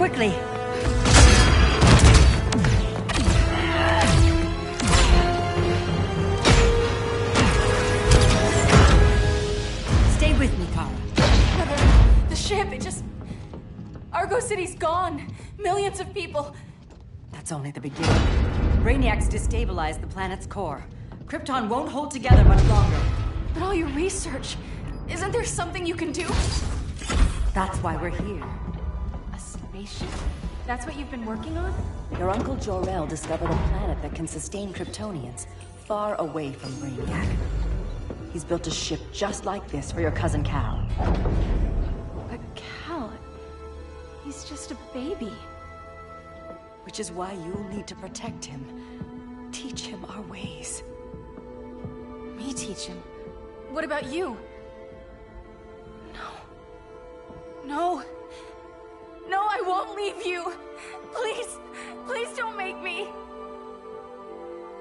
quickly. Stay with me, Kara. Mother, the ship, it just... Argo City's gone. Millions of people. That's only the beginning. Brainiac's destabilized the planet's core. Krypton won't hold together much longer. But all your research, isn't there something you can do? That's why we're here. A spaceship? That's what you've been working on? Your Uncle Jor-El discovered a planet that can sustain Kryptonians, far away from Brainiac. He's built a ship just like this for your cousin Cal. But Cal... he's just a baby. Which is why you'll need to protect him. Teach him our ways. Me teach him? What about you? No. No, I won't leave you. Please, please don't make me.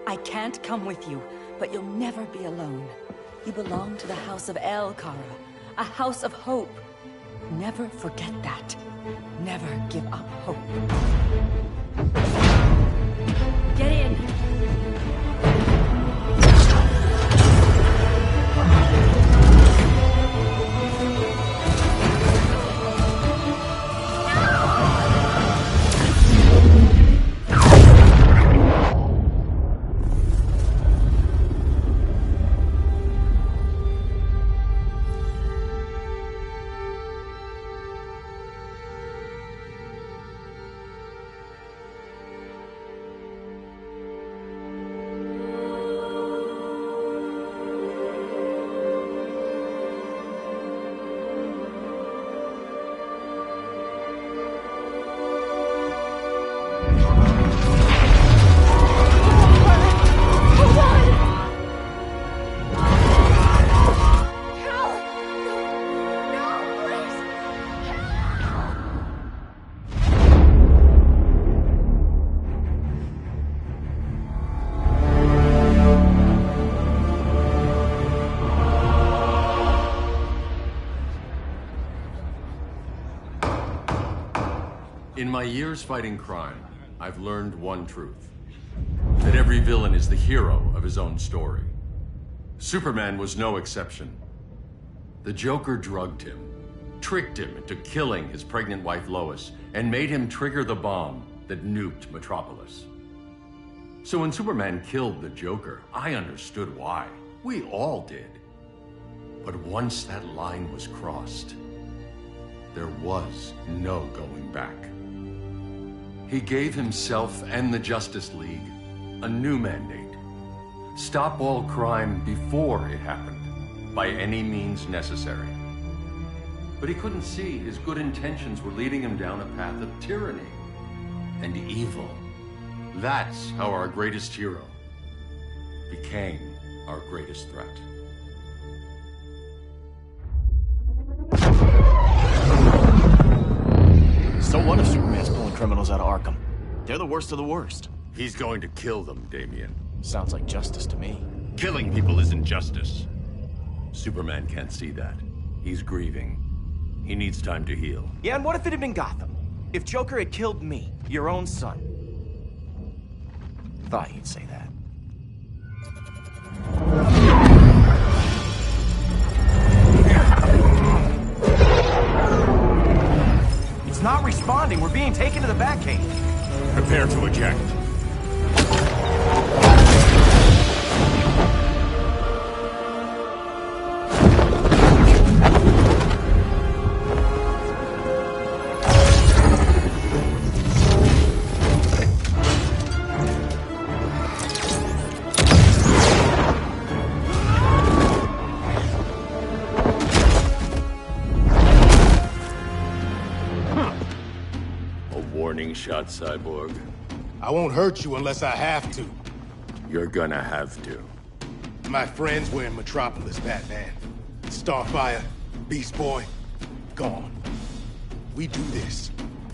I can't come with you, but you'll never be alone. You belong to the House of El, Kara. A house of hope. Never forget that. Never give up hope. Get in! In my years fighting crime, I've learned one truth. That every villain is the hero of his own story. Superman was no exception. The Joker drugged him, tricked him into killing his pregnant wife Lois, and made him trigger the bomb that nuked Metropolis. So when Superman killed the Joker, I understood why. We all did. But once that line was crossed, there was no going back. He gave himself and the Justice League a new mandate. Stop all crime before it happened, by any means necessary. But he couldn't see his good intentions were leading him down a path of tyranny and evil. That's how our greatest hero became our greatest threat. So what if Superman's pulling criminals out of Arkham? They're the worst of the worst. He's going to kill them, Damian. Sounds like justice to me. Killing people isn't justice. Superman can't see that. He's grieving. He needs time to heal. Yeah, and what if it had been Gotham? If Joker had killed me, your own son? Thought you'd say that. It's not responding. We're being taken to the Batcave. Prepare to eject. Shot, Cyborg. I won't hurt you unless I have to. You're gonna have to. My friends were in Metropolis, Batman. Starfire, Beast Boy, gone. We do this.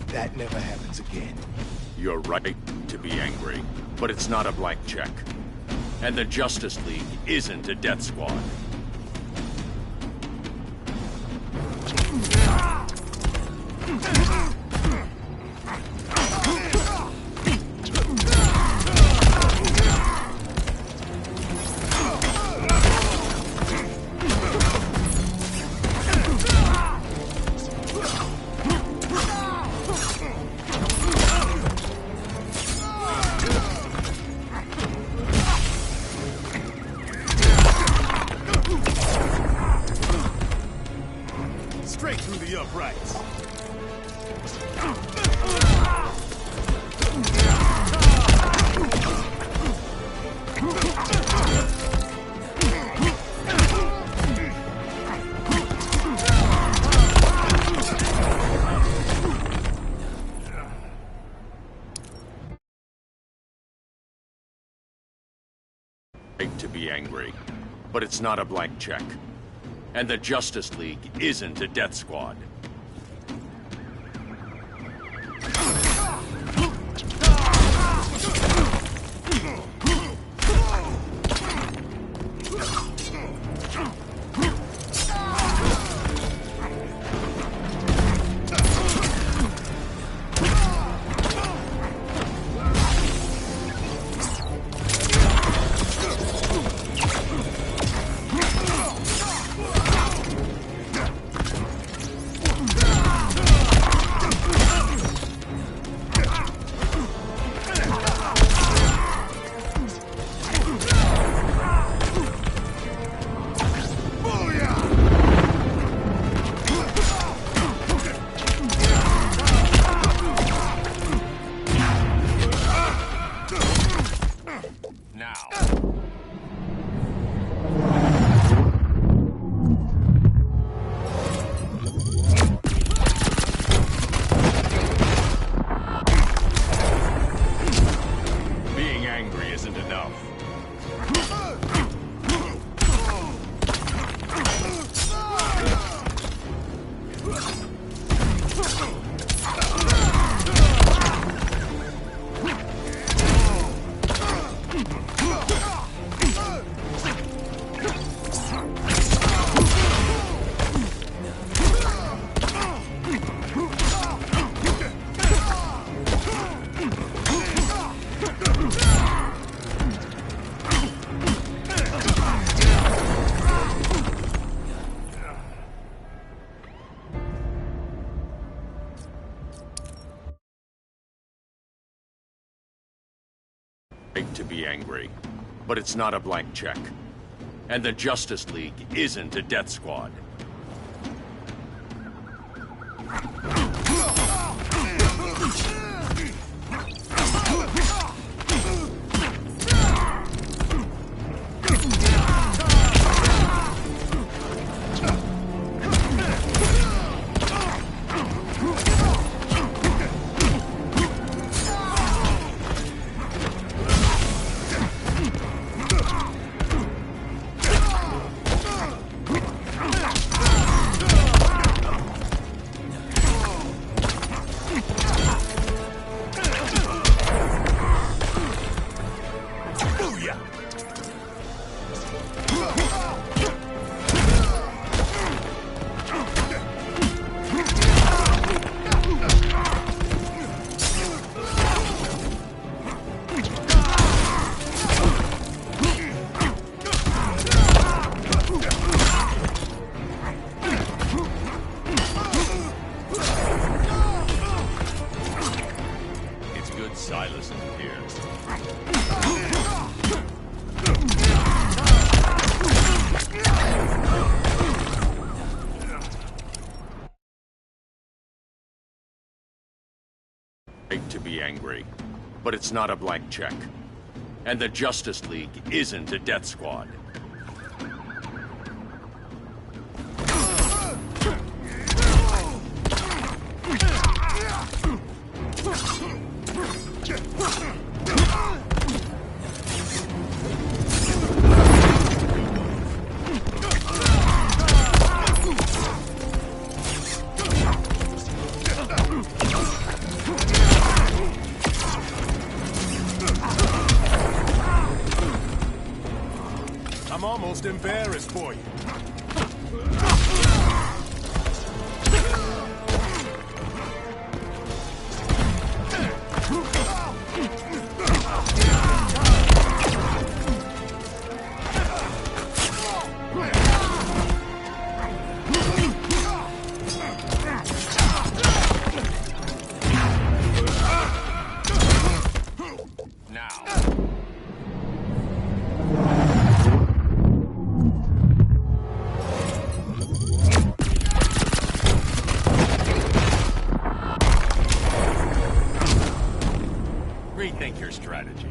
That never happens again. You're right to be angry, but it's not a blank check. And the Justice League isn't a death squad. Straight through the uprights. Right to be angry, but it's not a blank check. And the Justice League isn't a death squad. Right to be angry, but it's not a blank check. And the Justice League isn't a death squad. Right to be angry, but it's not a blank check. And the Justice League isn't a death squad. I'm almost embarrassed for you. Rethink your strategy.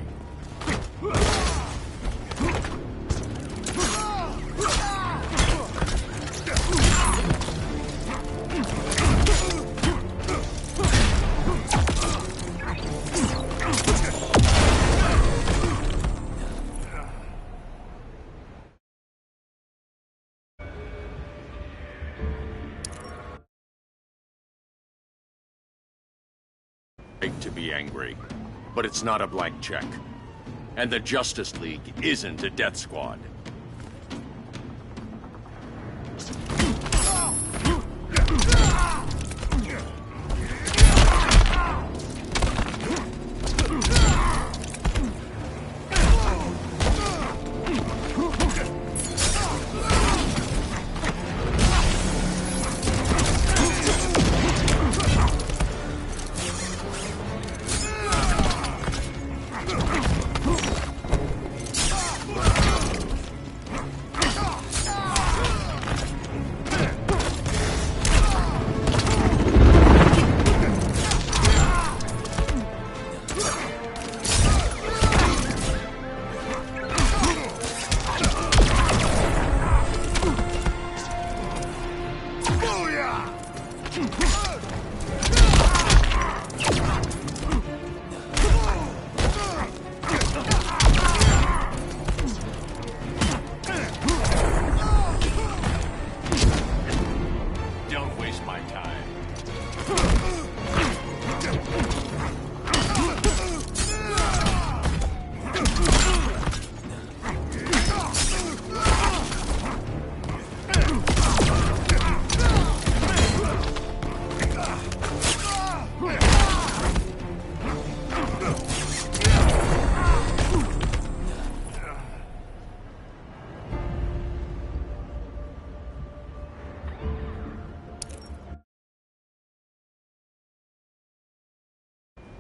Right to be angry, but it's not a blank check. And the Justice League isn't a death squad.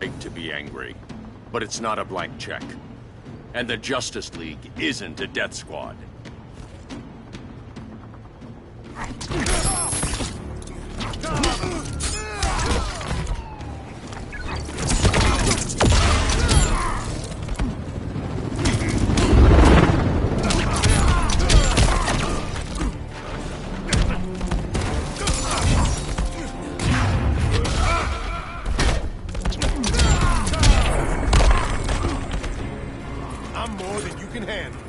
Right to be angry, but it's not a blank check. And the Justice League isn't a death squad. I'm more than you can handle.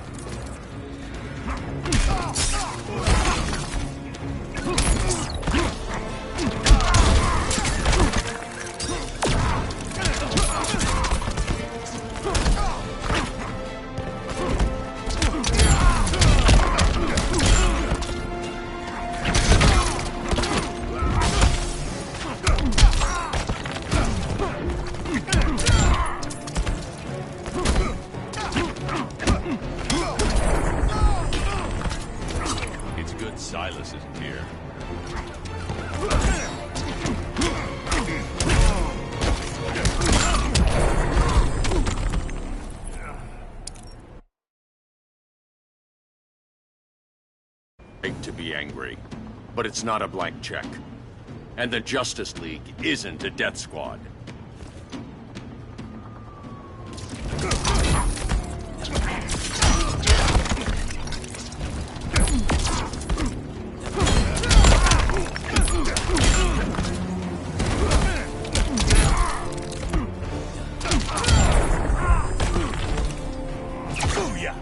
It's good Silas isn't here. Right to be angry, but it's not a blank check. And the Justice League isn't a death squad. Booyah!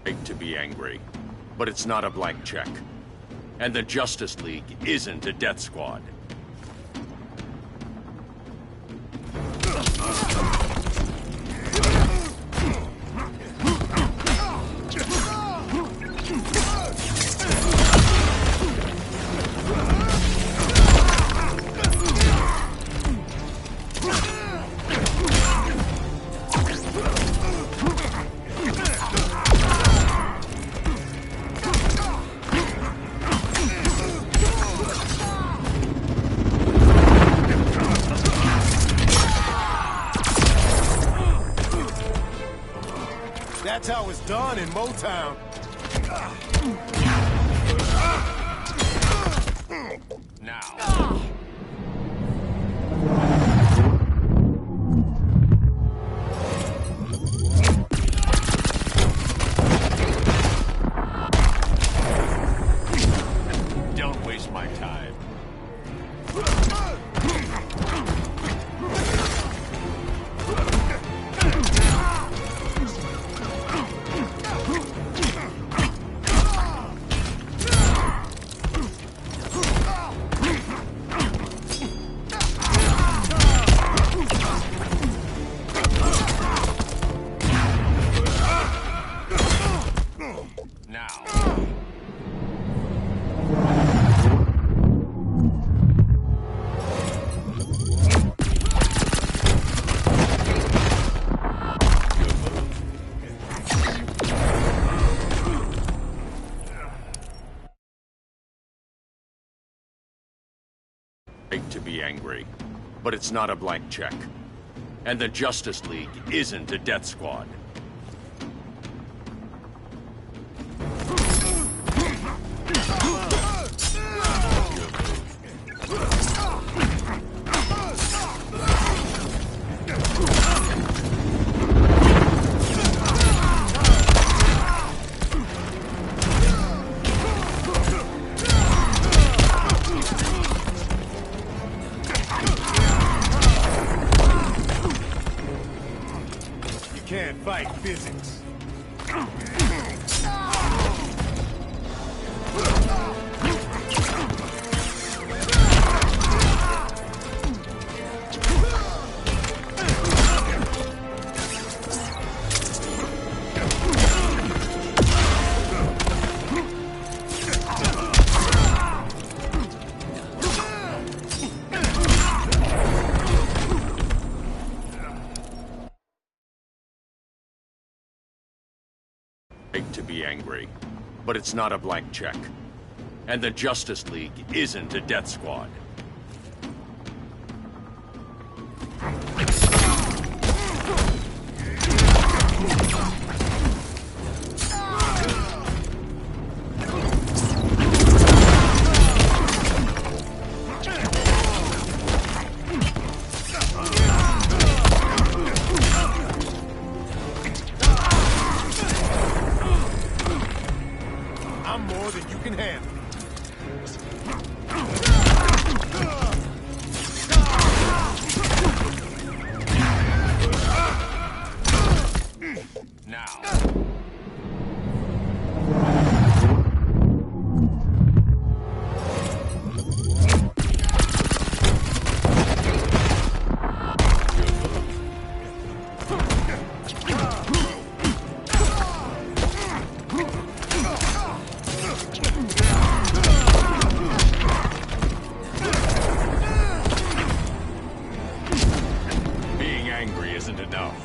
Right to be angry, but it's not a blank check. And the Justice League isn't a death squad. how it's done in Motown. Now. Don't waste my time. To be angry, but it's not a blank check. And the Justice League isn't a death squad. Can't fight physics. To be angry, but it's not a blank check. And the Justice League isn't a death squad. I'm more than you can handle. Now. Being angry isn't enough.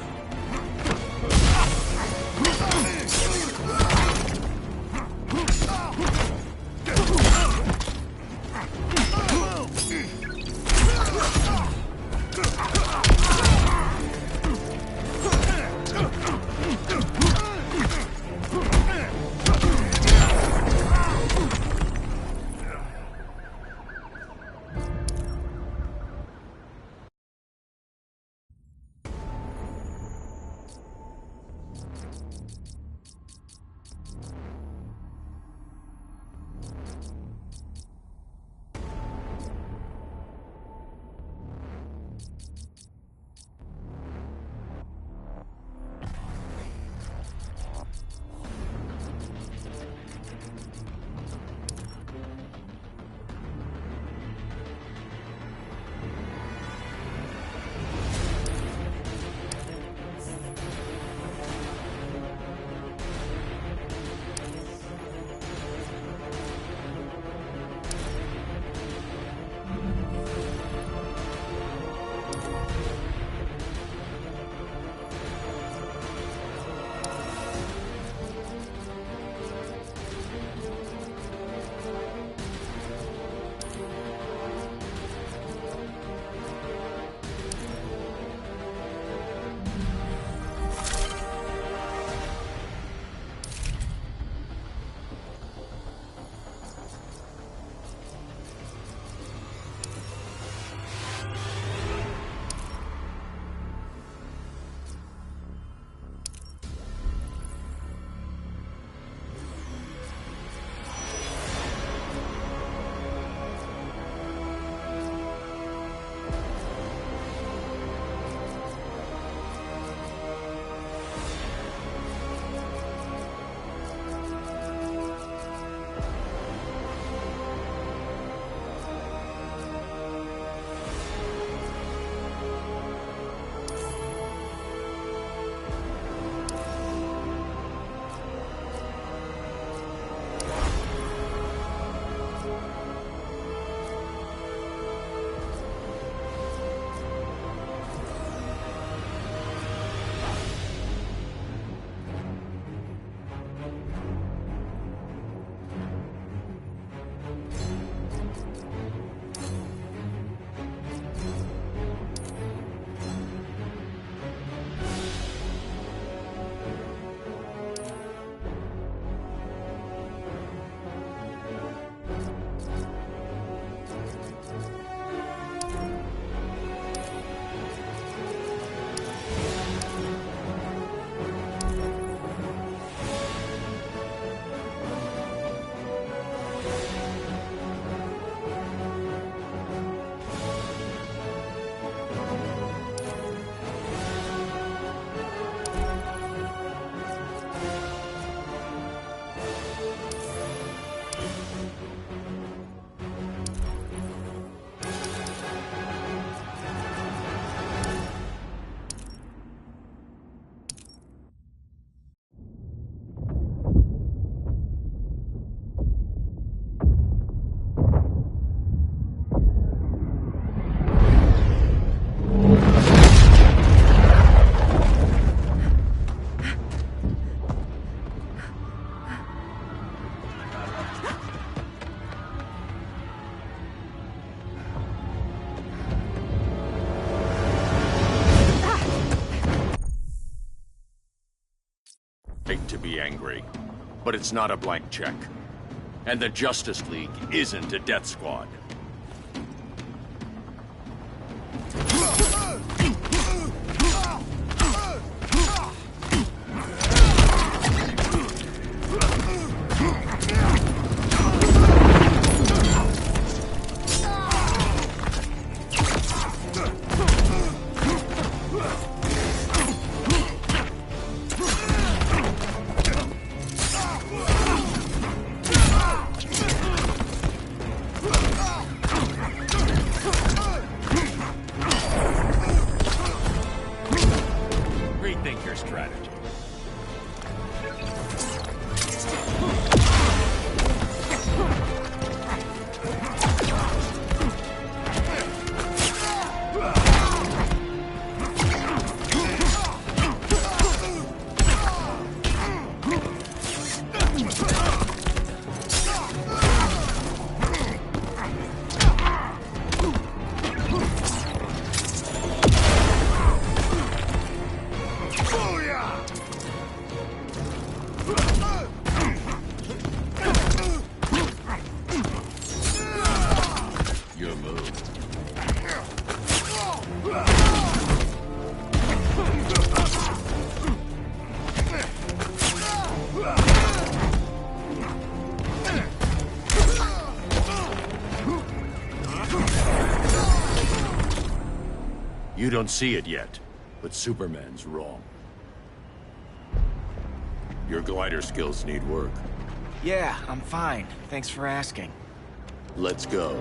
be angry, but it's not a blank check. And the Justice League isn't a death squad. Rethink your strategy. Your move. You don't see it yet, but Superman's wrong. Your glider skills need work. Yeah, I'm fine. Thanks for asking. Let's go.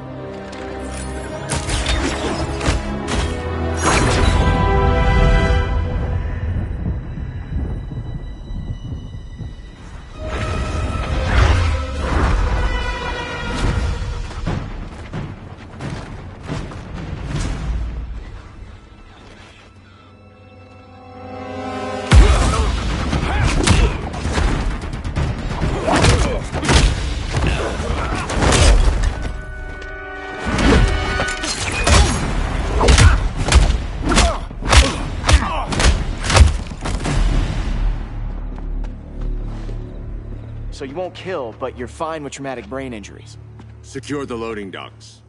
So you won't kill, but you're fine with traumatic brain injuries. Secure the loading docks.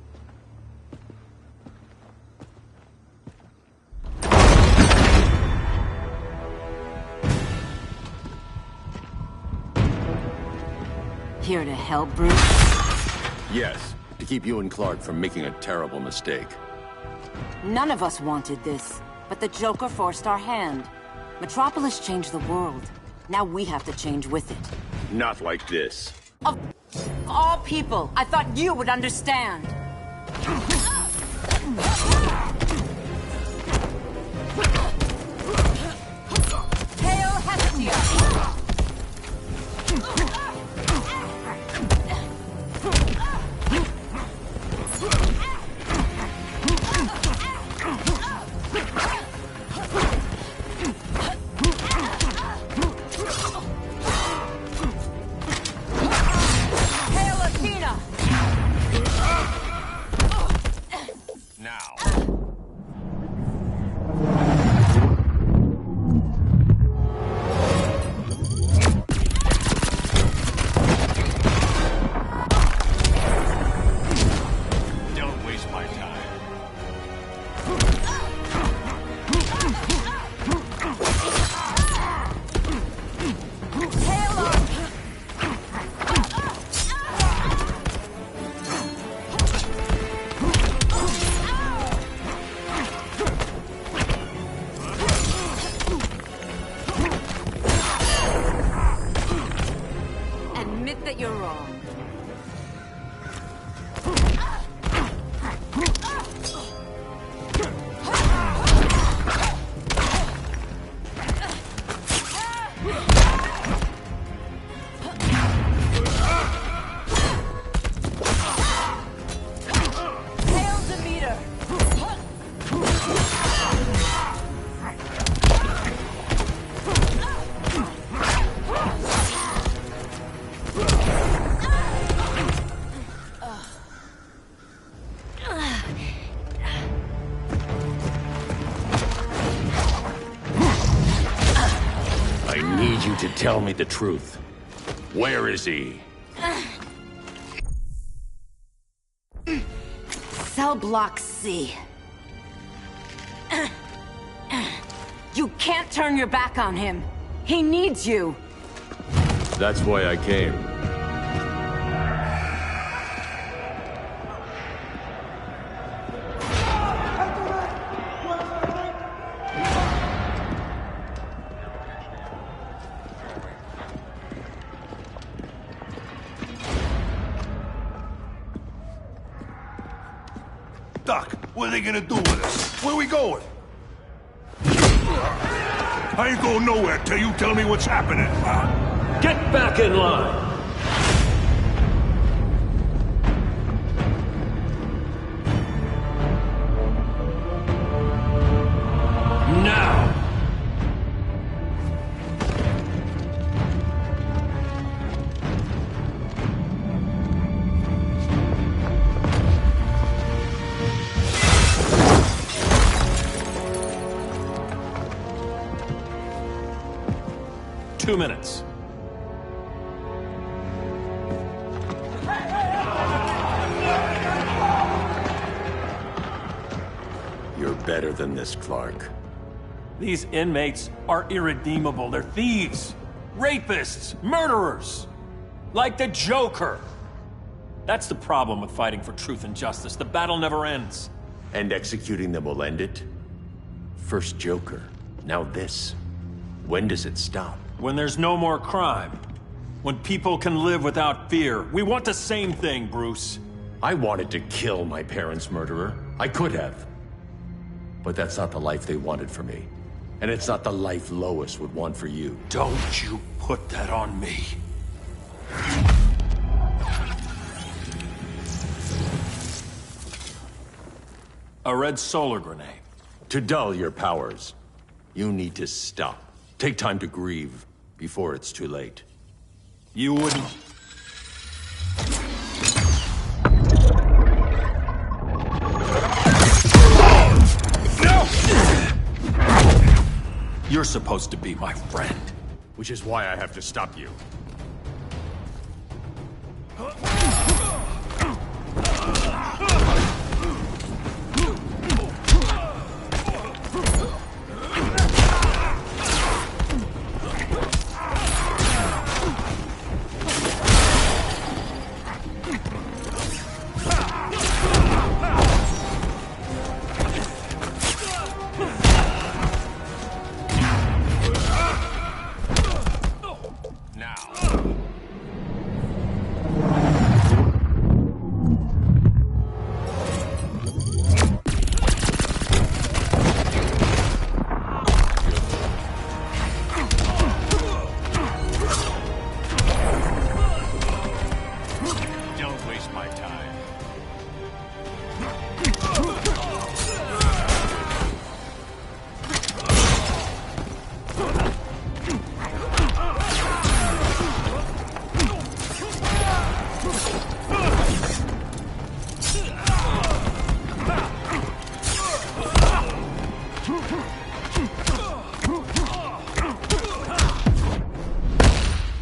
Here to help, Bruce? Yes, to keep you and Clark from making a terrible mistake. None of us wanted this, but the Joker forced our hand. Metropolis changed the world. Now we have to change with it. Not like this. Of all people, I thought you would understand. Hail Hestia! Tell me the truth. Where is he? Cell block C. You can't turn your back on him. He needs you. That's why I came. Doc, what are they gonna do with us? Where we going? I ain't going nowhere till you tell me what's happening. Get back in line! Now! 2 minutes. You're better than this, Clark. These inmates are irredeemable. They're thieves, rapists, murderers. Like the Joker. That's the problem with fighting for truth and justice. The battle never ends. And executing them will end it? First Joker, now this. When does it stop? When there's no more crime. When people can live without fear. We want the same thing, Bruce. I wanted to kill my parents' murderer. I could have. But that's not the life they wanted for me. And it's not the life Lois would want for you. Don't you put that on me. A red solar grenade. To dull your powers, you need to stop. Take time to grieve before it's too late. You wouldn't... No! You're supposed to be my friend. Which is why I have to stop you.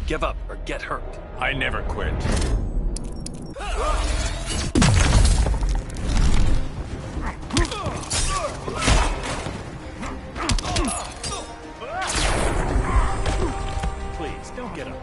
Give up or get hurt. I never quit. Please, don't get up.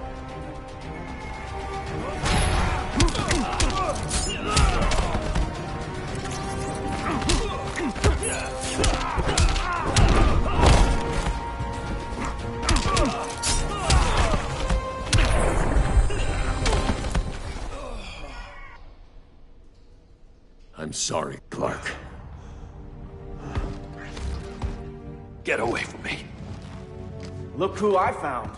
I'm sorry, Clark. Get away from me. Look who I found.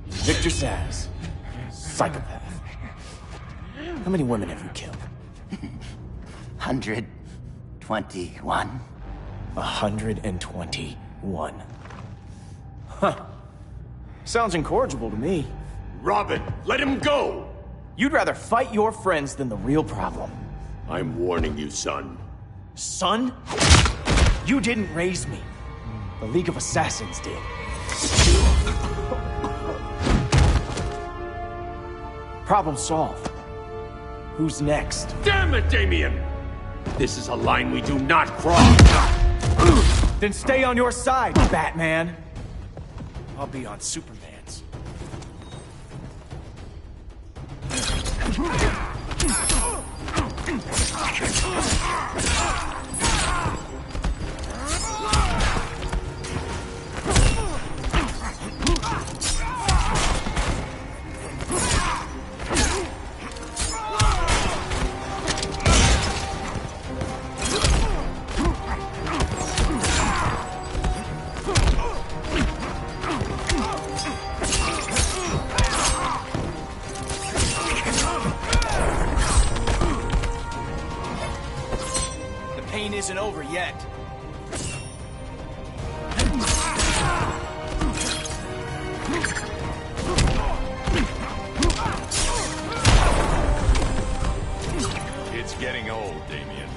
Victor Zsasz. Psychopath. How many women have you killed? 121. 121. Huh. Sounds incorrigible to me. Robin, let him go! You'd rather fight your friends than the real problem. I'm warning you, son. Son? You didn't raise me. The League of Assassins did. Problem solved. Who's next? Damn it, Damien! This is a line we do not cross. Then stay on your side, Batman. I'll be on Superman's. Isn't over yet. It's getting old, Damien.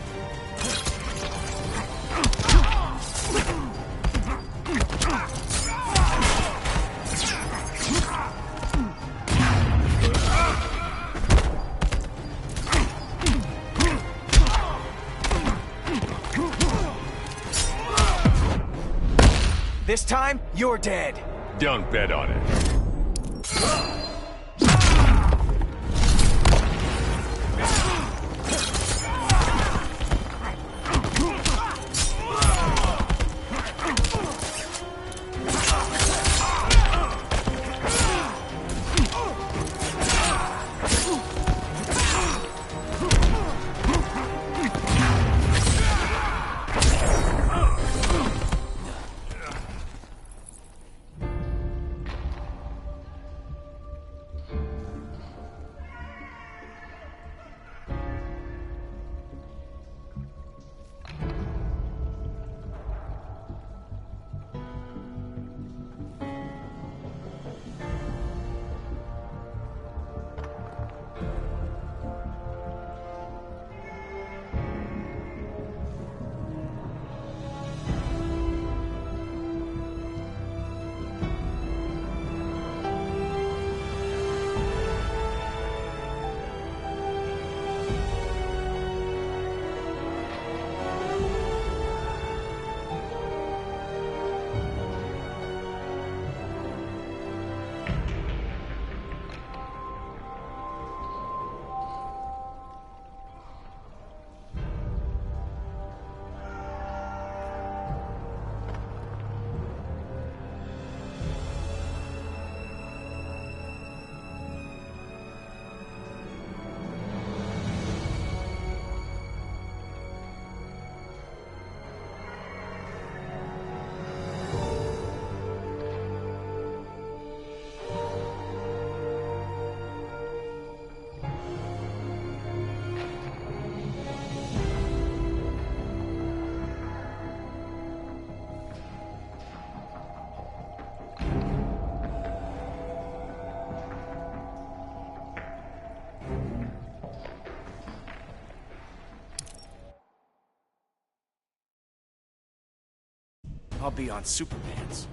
This time, you're dead. Don't bet on it. I'll be on Superman's.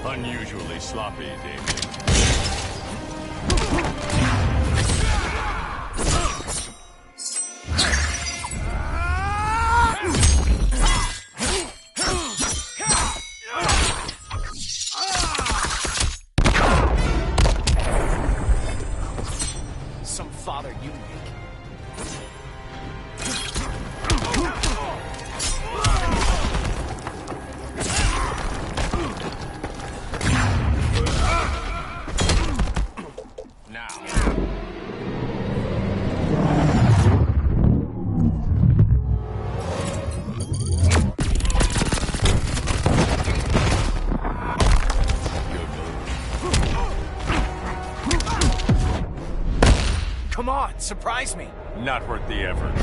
Unusually sloppy, Damien. Some father you make. surprise me. Not worth the effort.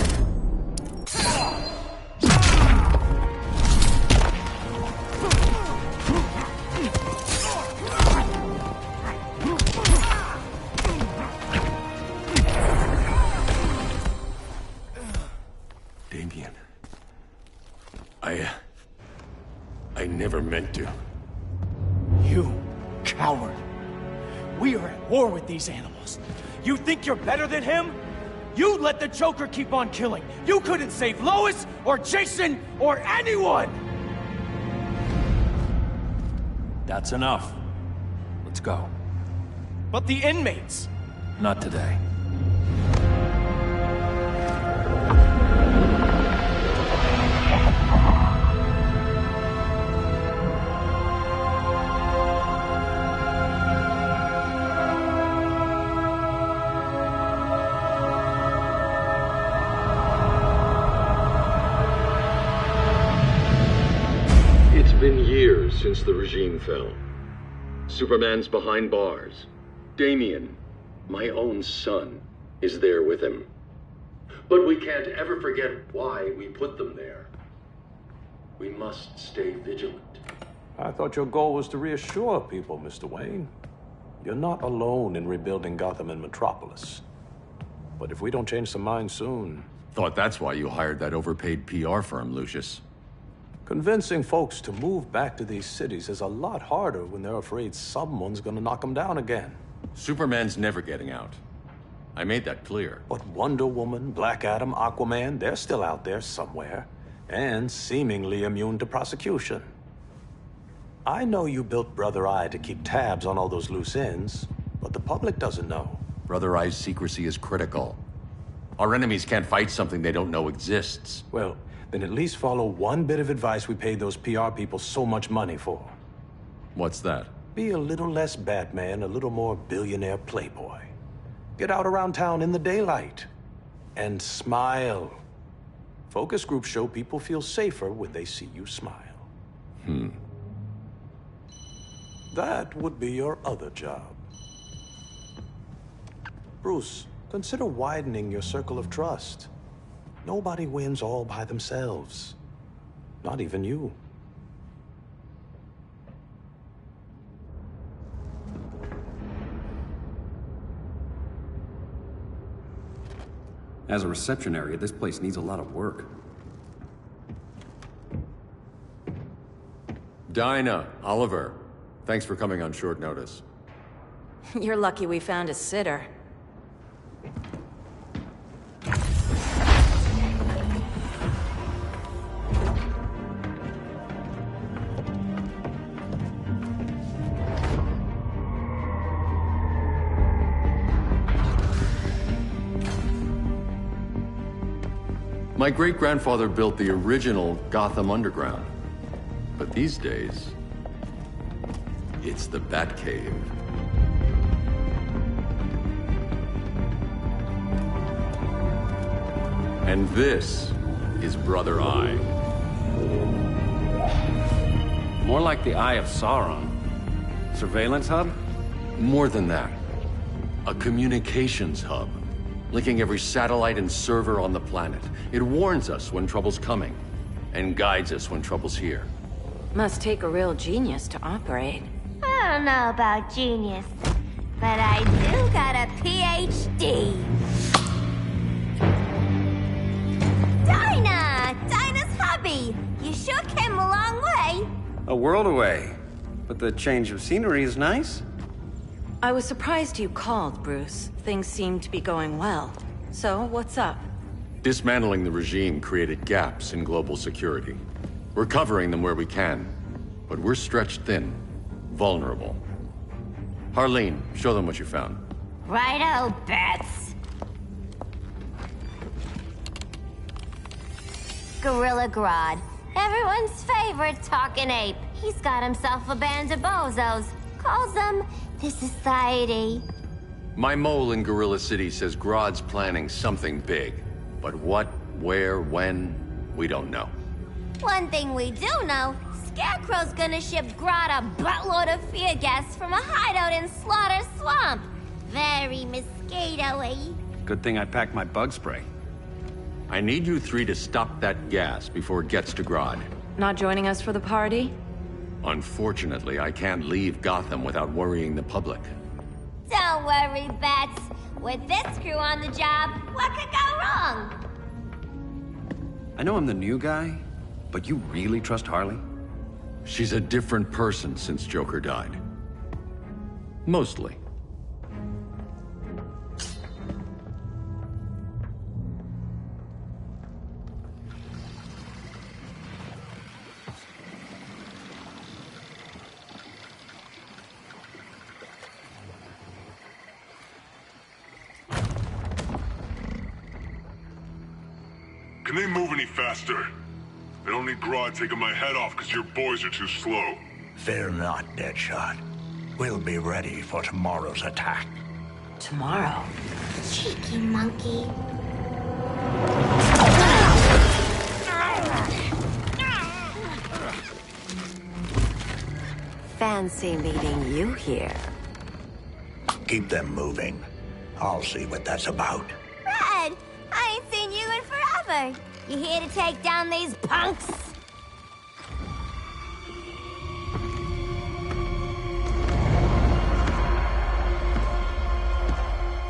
Damien. I never meant to. You coward. We are at war with these animals. You think you're better than him? You let the Joker keep on killing. You couldn't save Lois, or Jason, or anyone! That's enough. Let's go. But the inmates! Not today. It's been years since the regime fell. Superman's behind bars. Damien, my own son, is there with him. But we can't ever forget why we put them there. We must stay vigilant. I thought your goal was to reassure people, Mr. Wayne. You're not alone in rebuilding Gotham and Metropolis. But if we don't change some minds soon... Thought that's why you hired that overpaid PR firm, Lucius. Convincing folks to move back to these cities is a lot harder when they're afraid someone's gonna knock them down again. Superman's never getting out. I made that clear. But Wonder Woman, Black Adam, Aquaman, they're still out there somewhere. And seemingly immune to prosecution. I know you built Brother Eye to keep tabs on all those loose ends, but the public doesn't know. Brother Eye's secrecy is critical. Our enemies can't fight something they don't know exists. Well, then at least follow one bit of advice we paid those PR people so much money for. What's that? Be a little less Batman, a little more billionaire playboy. Get out around town in the daylight. And smile. Focus groups show people feel safer when they see you smile. That would be your other job. Bruce, consider widening your circle of trust. Nobody wins all by themselves. Not even you. As a reception area, this place needs a lot of work. Dinah, Oliver, thanks for coming on short notice. You're lucky we found a sitter. My great-grandfather built the original Gotham Underground. But these days, it's the Batcave. And this is Brother Eye. More like the Eye of Sauron. Surveillance hub? More than that. A communications hub, linking every satellite and server on the planet. It warns us when trouble's coming, and guides us when trouble's here. Must take a real genius to operate. I don't know about genius, but I do got a PhD. Dinah's hubby! You sure came a long way. A world away. But the change of scenery is nice. I was surprised you called, Bruce. Things seem to be going well. So, what's up? Dismantling the regime created gaps in global security. We're covering them where we can, but we're stretched thin, vulnerable. Harleen, show them what you found. Righto, Bets. Gorilla Grodd. Everyone's favorite talking ape. He's got himself a band of bozos. Calls them the Society. My mole in Gorilla City says Grodd's planning something big. But what, where, when, we don't know. One thing we do know, Scarecrow's gonna ship Grodd a buttload of fear gas from a hideout in Slaughter Swamp. Very mosquito-y. Good thing I packed my bug spray. I need you three to stop that gas before it gets to Grodd. Not joining us for the party? Unfortunately, I can't leave Gotham without worrying the public. Don't worry, Bats. With this crew on the job, what could go wrong? I know I'm the new guy, but you really trust Harley? She's a different person since Joker died. Mostly. Can they move any faster? I don't need Grodd taking my head off because your boys are too slow. Fear not, Deadshot. We'll be ready for tomorrow's attack. Tomorrow? Cheeky monkey. Fancy meeting you here. Keep them moving. I'll see what that's about. Red, I ain't seen you in forever. You here to take down these punks?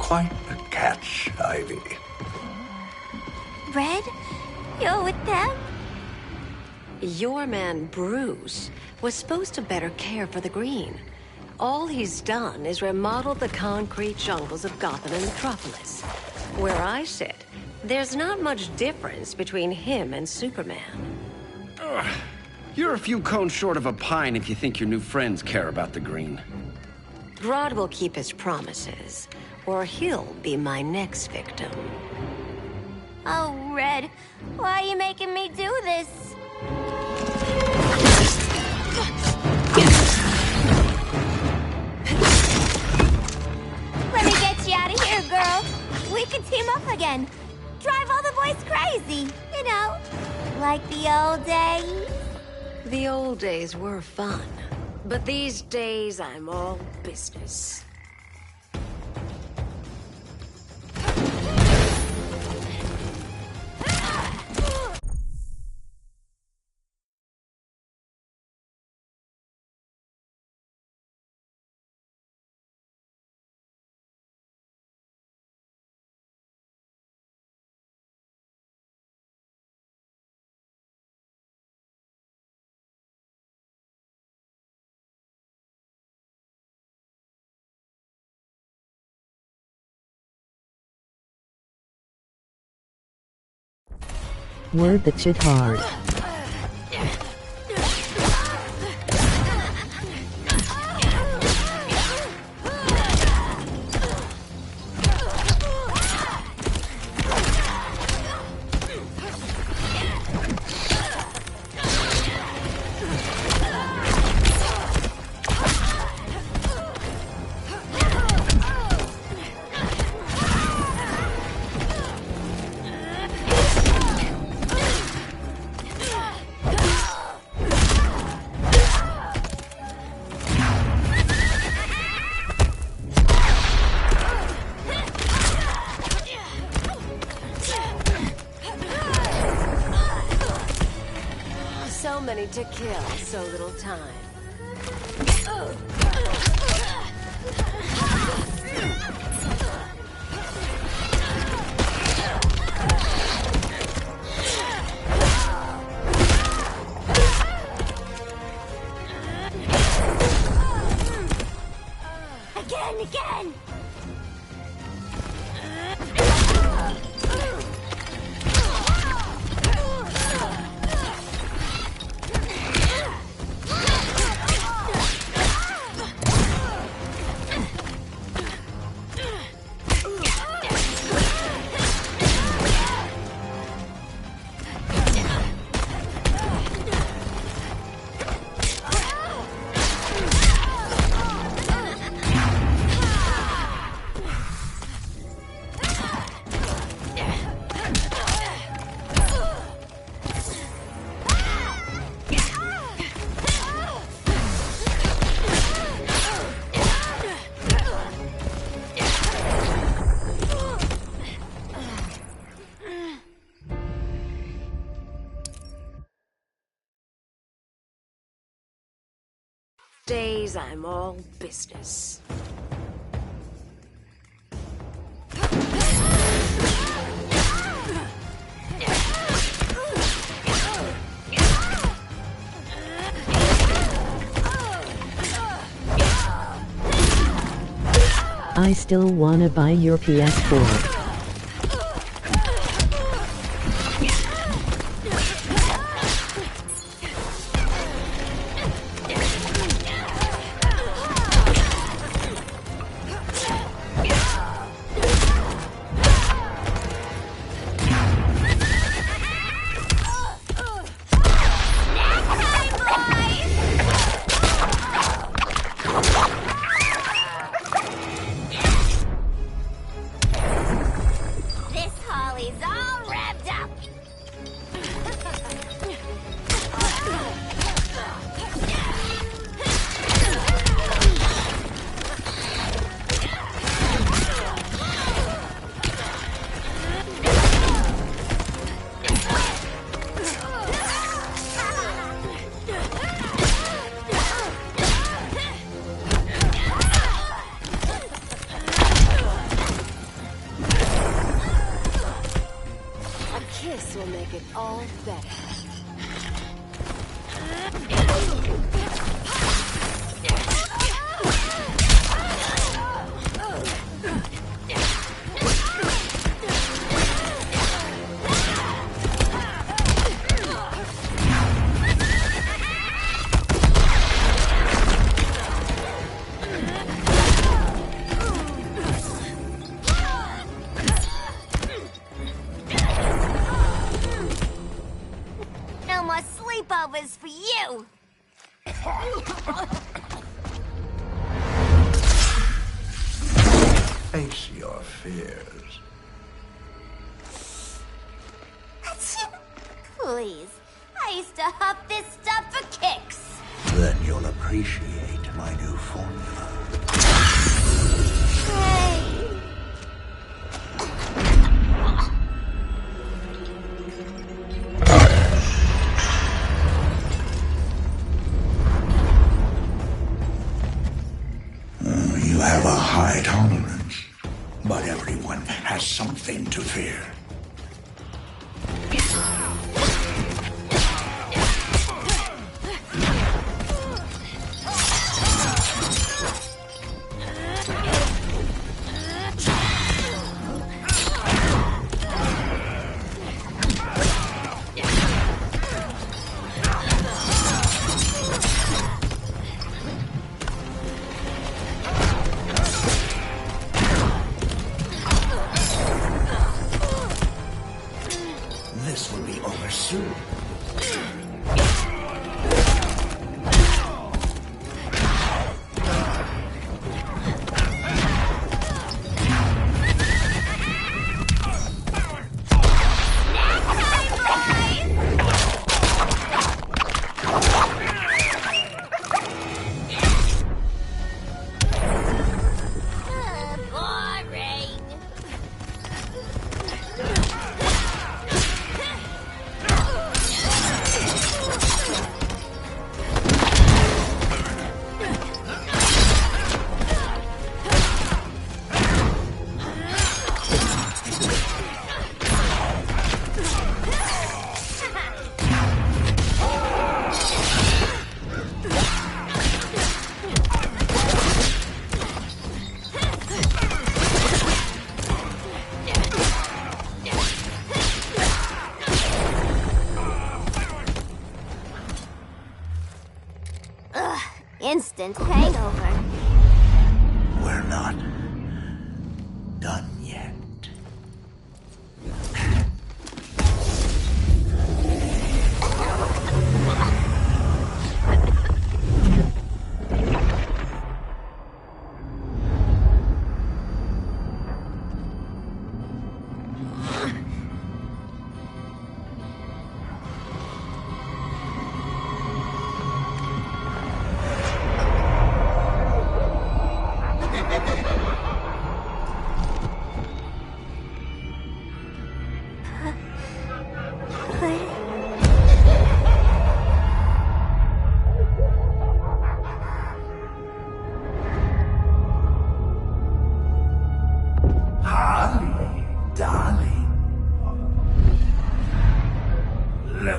Quite the catch, Ivy. Red, you're with them? Your man, Bruce, was supposed to better care for the green. All he's done is remodel the concrete jungles of Gotham and Metropolis. Where I sit, there's not much difference between him and Superman. You're a few cones short of a pine if you think your new friends care about the green. Grodd will keep his promises, or he'll be my next victim. Oh, Red, why are you making me do this? Let me get you out of here, girl. We can team up again. Drive all the boys crazy, you know, like the old days. The old days were fun, but these days I'm all business. Word that shit hard. So many to kill, so little time. Again! days, I'm all business. I still wanna buy your PS4. This will make it all better. Sleepovers for you! Face your fears. Please, I used to huff this stuff for kicks. Then you'll appreciate my new formula. Hey. You have a high tolerance, but everyone has something to fear. This will be over soon. Instant hangover. We're not done yet.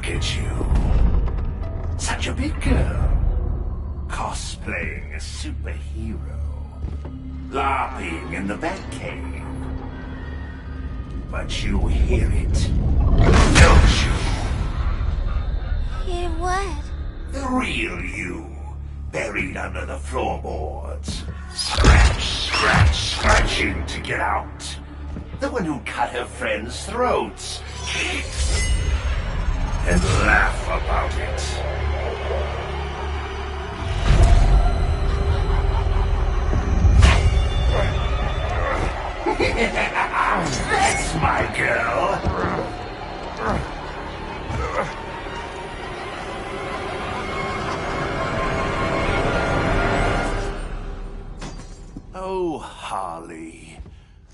Look at you. Such a big girl. Cosplaying a superhero. LARPing in the Batcave. But you hear it, don't you? Hear what? The real you, buried under the floorboards. Scratching to get out. The one who cut her friends' throats. And laugh about it. That's my girl. Oh, Harley.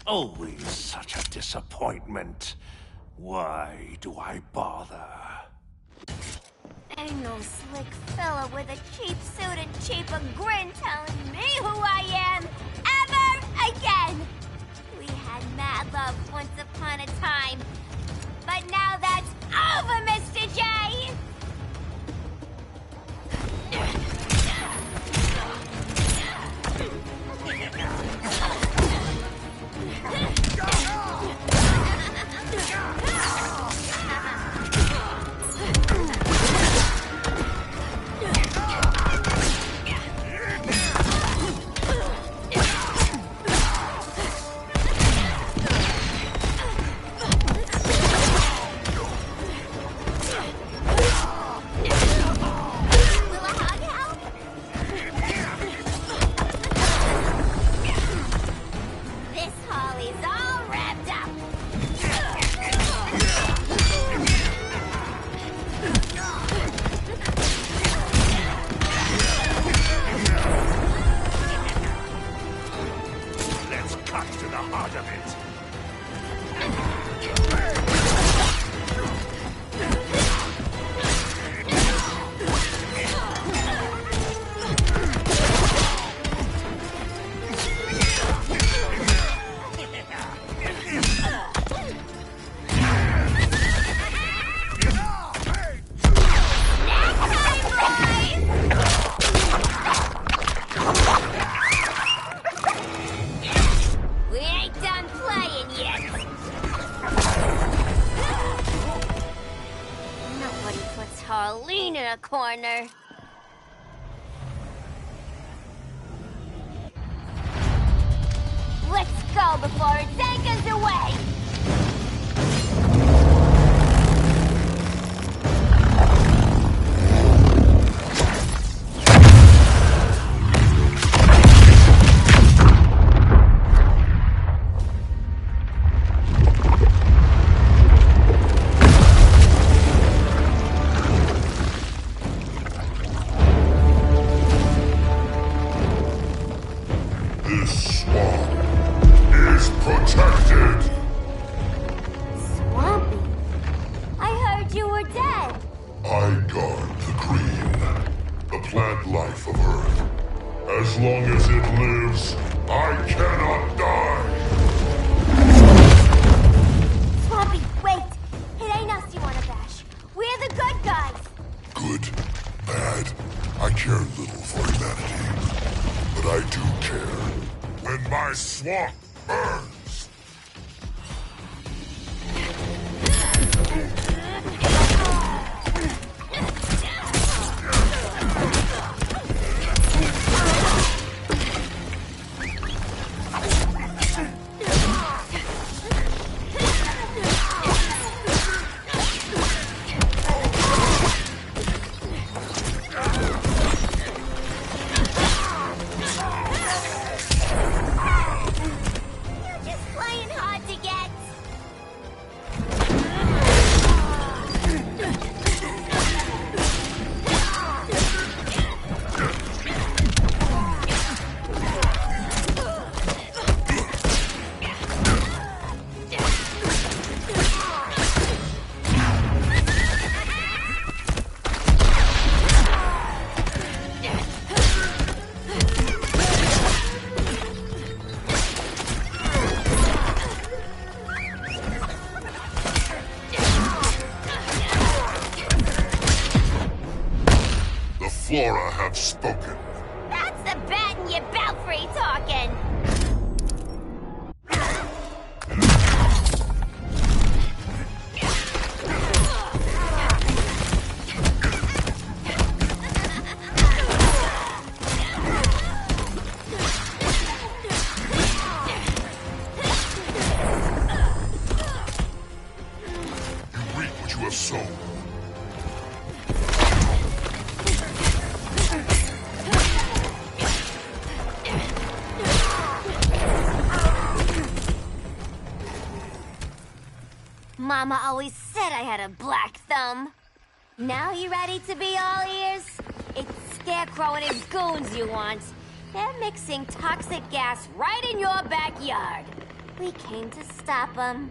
Always such a disappointment. Why do I bother? Ain't no slick fella with a cheap suit and cheaper grin telling me who I am ever again. We had mad love once upon a time, but now that's over, Mr. J. Corner. Let's go before it takes us away! flora have spoken. That's the bat in your belfry talking. You reap what you have sown. Mama always said I had a black thumb. Now you ready to be all ears? It's Scarecrow and his goons you want. They're mixing toxic gas right in your backyard. We came to stop them.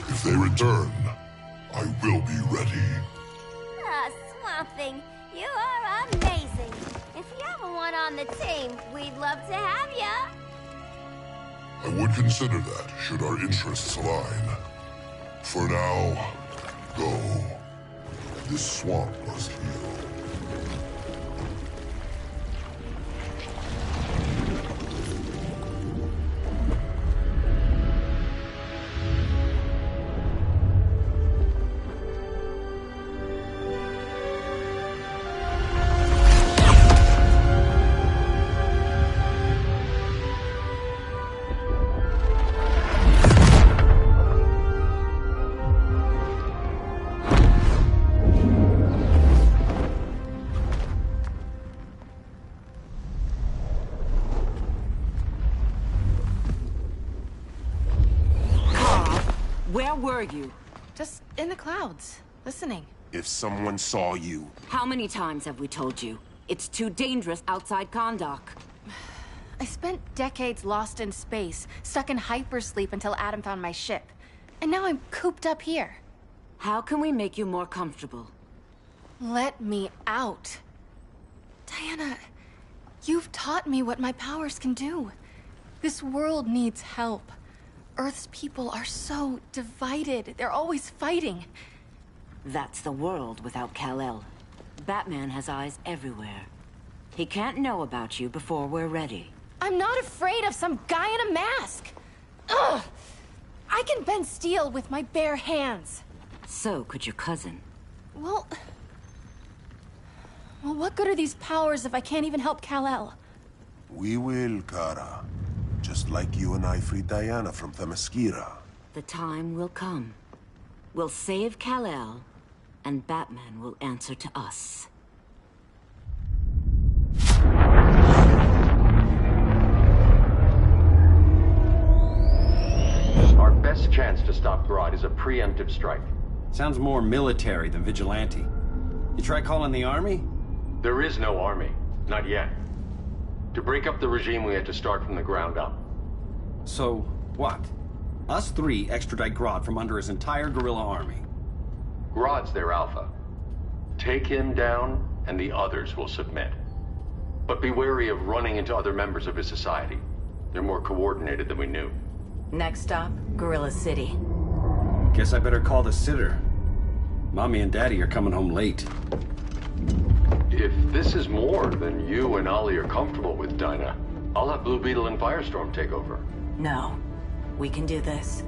If they return, I will be ready. Ah, Swamp Thing, you are amazing. If you ever want on the team, we'd love to have ya. I would consider that, should our interests align. For now, go. This swamp must heal. Where were you? Just in the clouds, listening. If someone saw you... How many times have we told you? It's too dangerous outside Kahndaq. I spent decades lost in space, stuck in hypersleep until Adam found my ship. And now I'm cooped up here. How can we make you more comfortable? Let me out. Diana, you've taught me what my powers can do. This world needs help. Earth's people are so divided. They're always fighting. That's the world without Kal-El. Batman has eyes everywhere. He can't know about you before we're ready. I'm not afraid of some guy in a mask. Ugh! I can bend steel with my bare hands. So could your cousin. Well, what good are these powers if I can't even help Kal-El? We will, Kara. Just like you and I freed Diana from Themyscira. The time will come. We'll save Kal-El, and Batman will answer to us. Our best chance to stop Grodd is a preemptive strike. Sounds more military than vigilante. You try calling the army? There is no army. Not yet. To break up the regime, we had to start from the ground up. So, what? Us three extradite Grodd from under his entire guerrilla army. Grodd's their alpha. Take him down, and the others will submit. But be wary of running into other members of his society. They're more coordinated than we knew. Next stop, Gorilla City. Guess I better call the sitter. Mommy and Daddy are coming home late. If this is more than you and Ollie are comfortable with, Dinah, I'll have Blue Beetle and Firestorm take over. No. We can do this.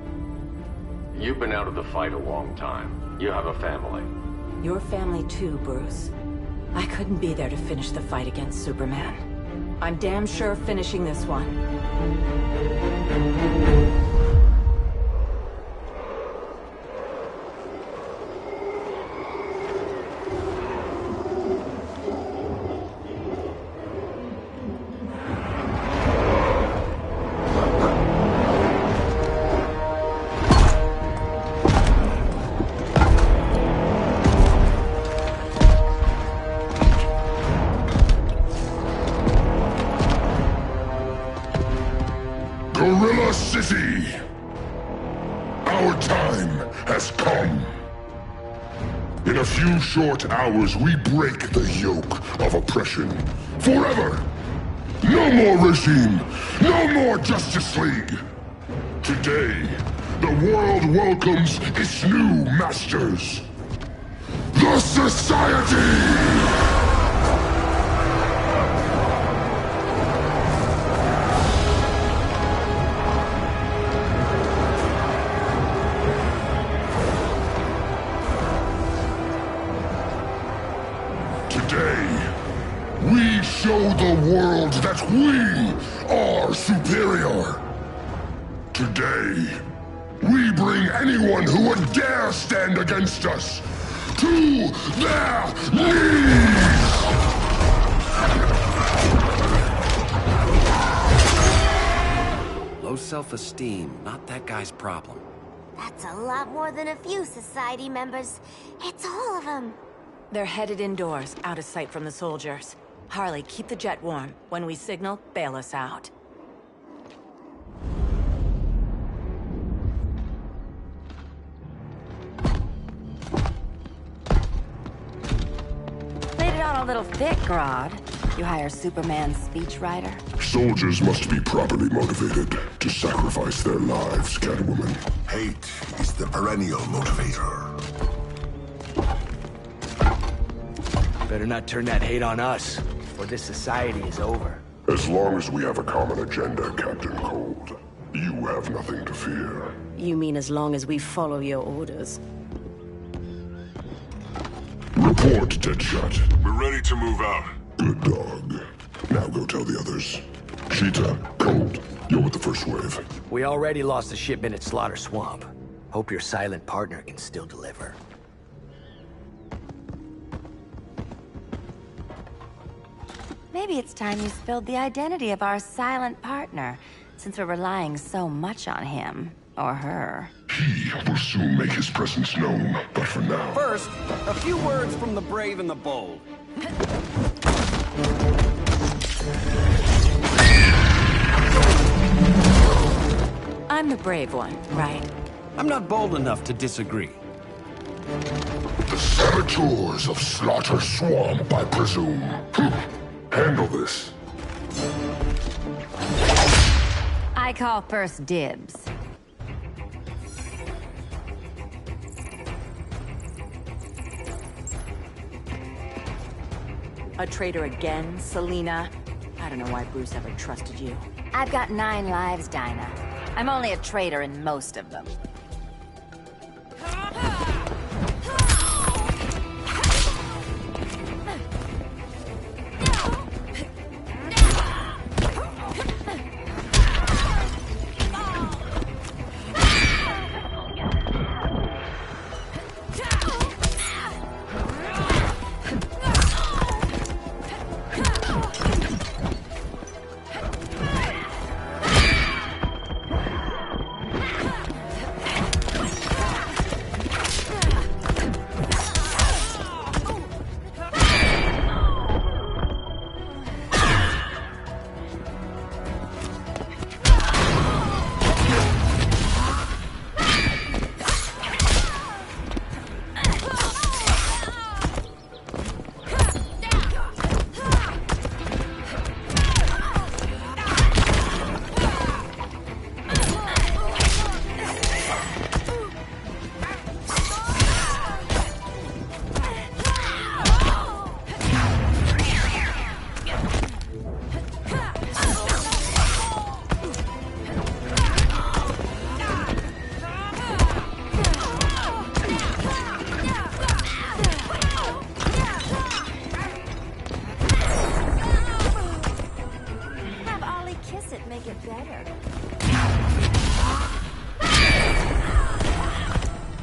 You've been out of the fight a long time. You have a family. Your family too, Bruce. I couldn't be there to finish the fight against Superman. I'm damn sure finishing this one. busy. Our time has come. In a few short hours, we break the yoke of oppression. Forever! No more regime! No more Justice League! Today, the world welcomes its new masters. The Society! We show the world that we are superior. Today, we bring anyone who would dare stand against us to their knees! Low self-esteem, not that guy's problem. That's a lot more than a few Society members. It's all of them. They're headed indoors, out of sight from the soldiers. Harley, keep the jet warm. When we signal, bail us out. Played it on a little thick, Grodd. You hire Superman's speechwriter? Soldiers must be properly motivated to sacrifice their lives, Catwoman. Hate is the perennial motivator. Better not turn that hate on us, or this society is over. As long as we have a common agenda, Captain Cold, you have nothing to fear. You mean as long as we follow your orders? Report, Deadshot. We're ready to move out. Good dog. Now go tell the others. Cheetah, Cold, you're with the first wave. We already lost a shipment at Slaughter Swamp. Hope your silent partner can still deliver. Maybe it's time you spilled the identity of our silent partner, since we're relying so much on him. Or her. He will soon make his presence known, but for now... First, a few words from the brave and the bold. I'm the brave one, right? I'm not bold enough to disagree. The saboteurs of Slaughter Swamp, I presume. Handle this. I call first dibs. A traitor again, Selina? I don't know why Bruce ever trusted you. I've got 9 lives, Dinah. I'm only a traitor in most of them.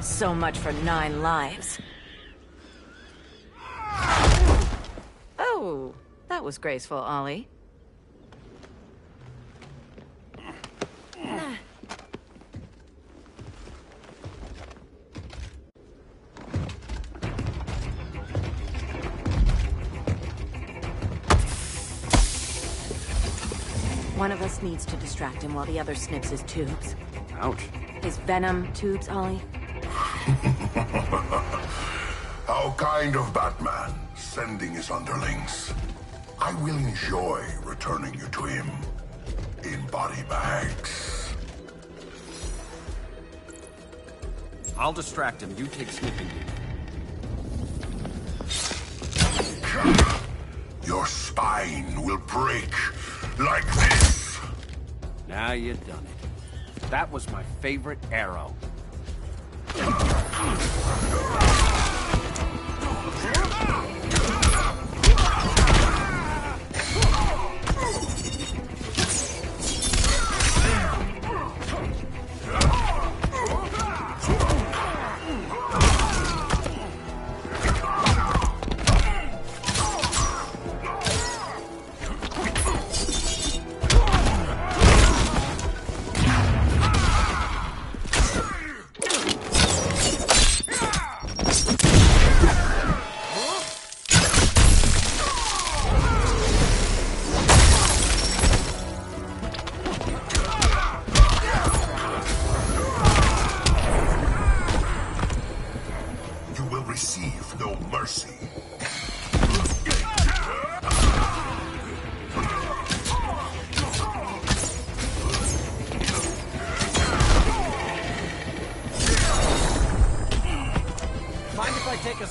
So much for 9 lives. Oh, that was graceful, Ollie. One of us needs to distract him while the other snips his tubes. Ouch. His venom tubes, Ollie. How kind of Batman, sending his underlings. I will enjoy returning you to him in body bags. I'll distract him. You take sniffing duty. Your spine will break like this. Now you done it. That was my favorite arrow.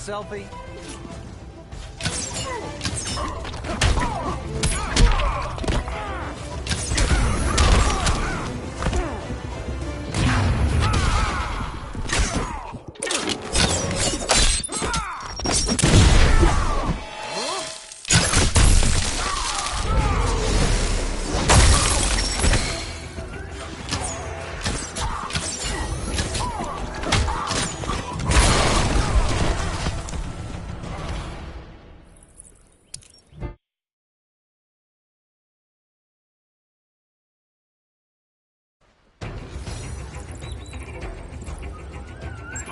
Selfie?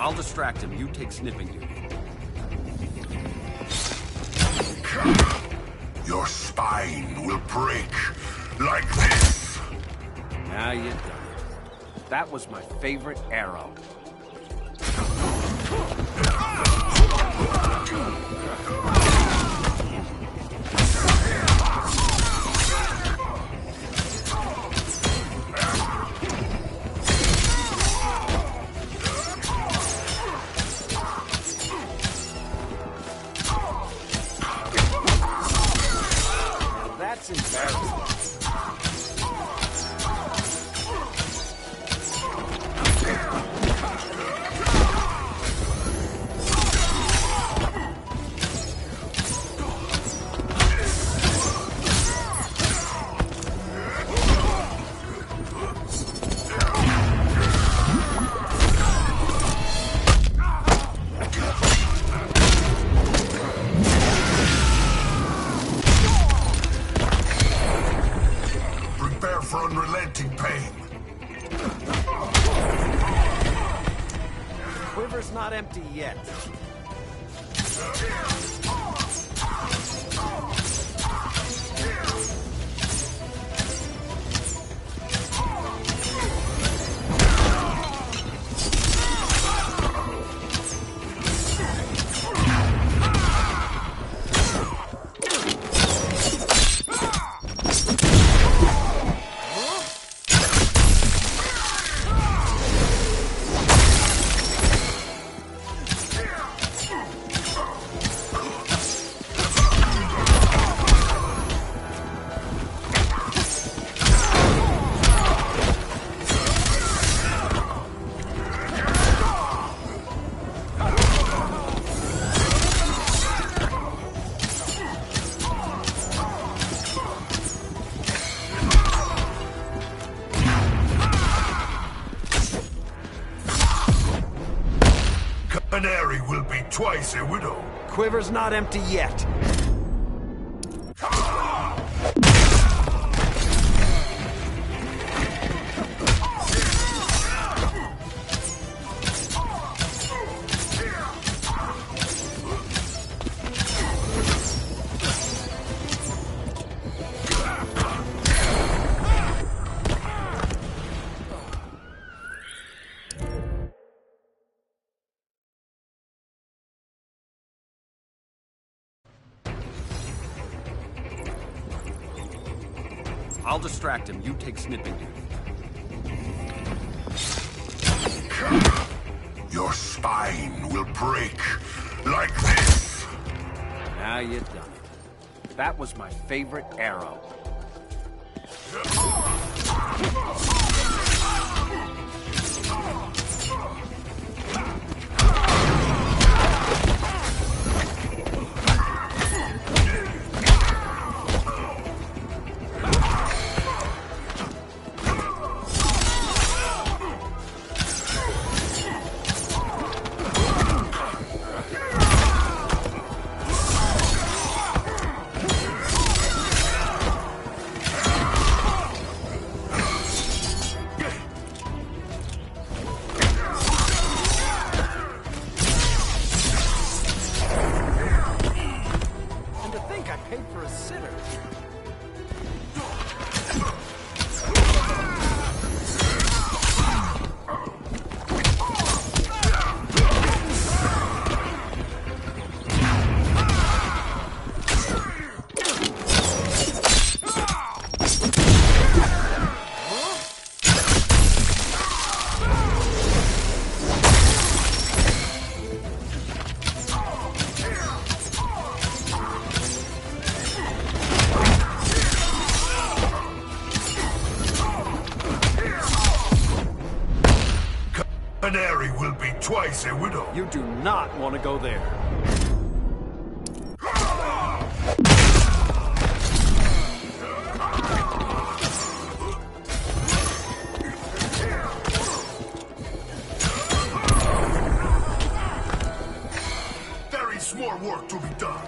I'll distract him. You take sniffing duty. Your spine will break like this. Now you done it. That was my favorite arrow. That's embarrassing. Quiver's not empty yet. Canary will be twice a widow. Quiver's not empty yet. I'll distract him. You take snipping duty. Your spine will break like this. Now you've done it. That was my favorite arrow. Canary will be twice a widow. You do not want to go there. There is more work to be done.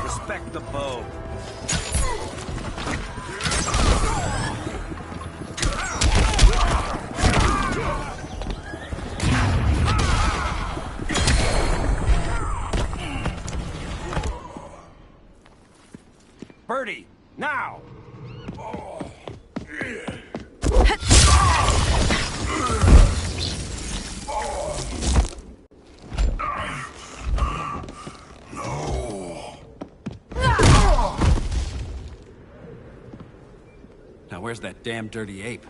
Respect the bow. Birdie, now! Now where's that damn dirty ape?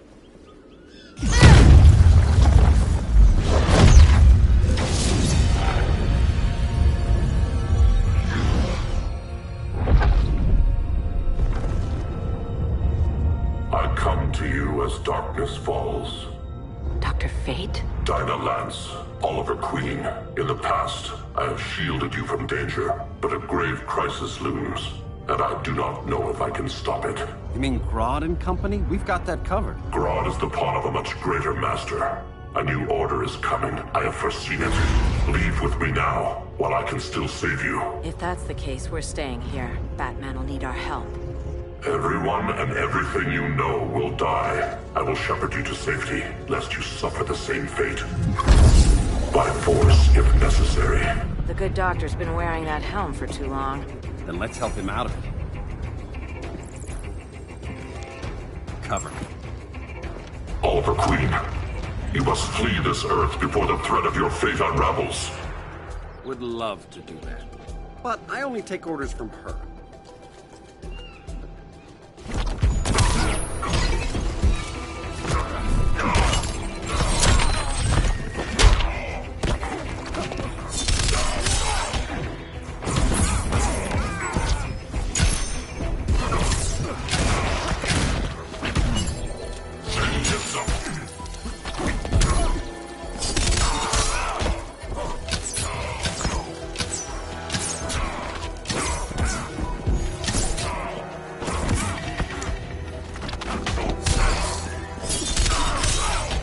I come to you as darkness falls. Dr. Fate? Dinah Lance, Oliver Queen. In the past, I have shielded you from danger, but a grave crisis looms, and I do not know if I can stop it. You mean Grodd and company? We've got that covered. Grodd is the pawn of a much greater master. A new order is coming. I have foreseen it. Leave with me now, while I can still save you. If that's the case, we're staying here. Batman will need our help. Everyone and everything you know will die. I will shepherd you to safety, lest you suffer the same fate. By force, if necessary. The good doctor's been wearing that helm for too long. Then let's help him out of it. Cover me. Oliver Queen, you must flee this Earth before the threat of your fate unravels. Would love to do that. But I only take orders from her.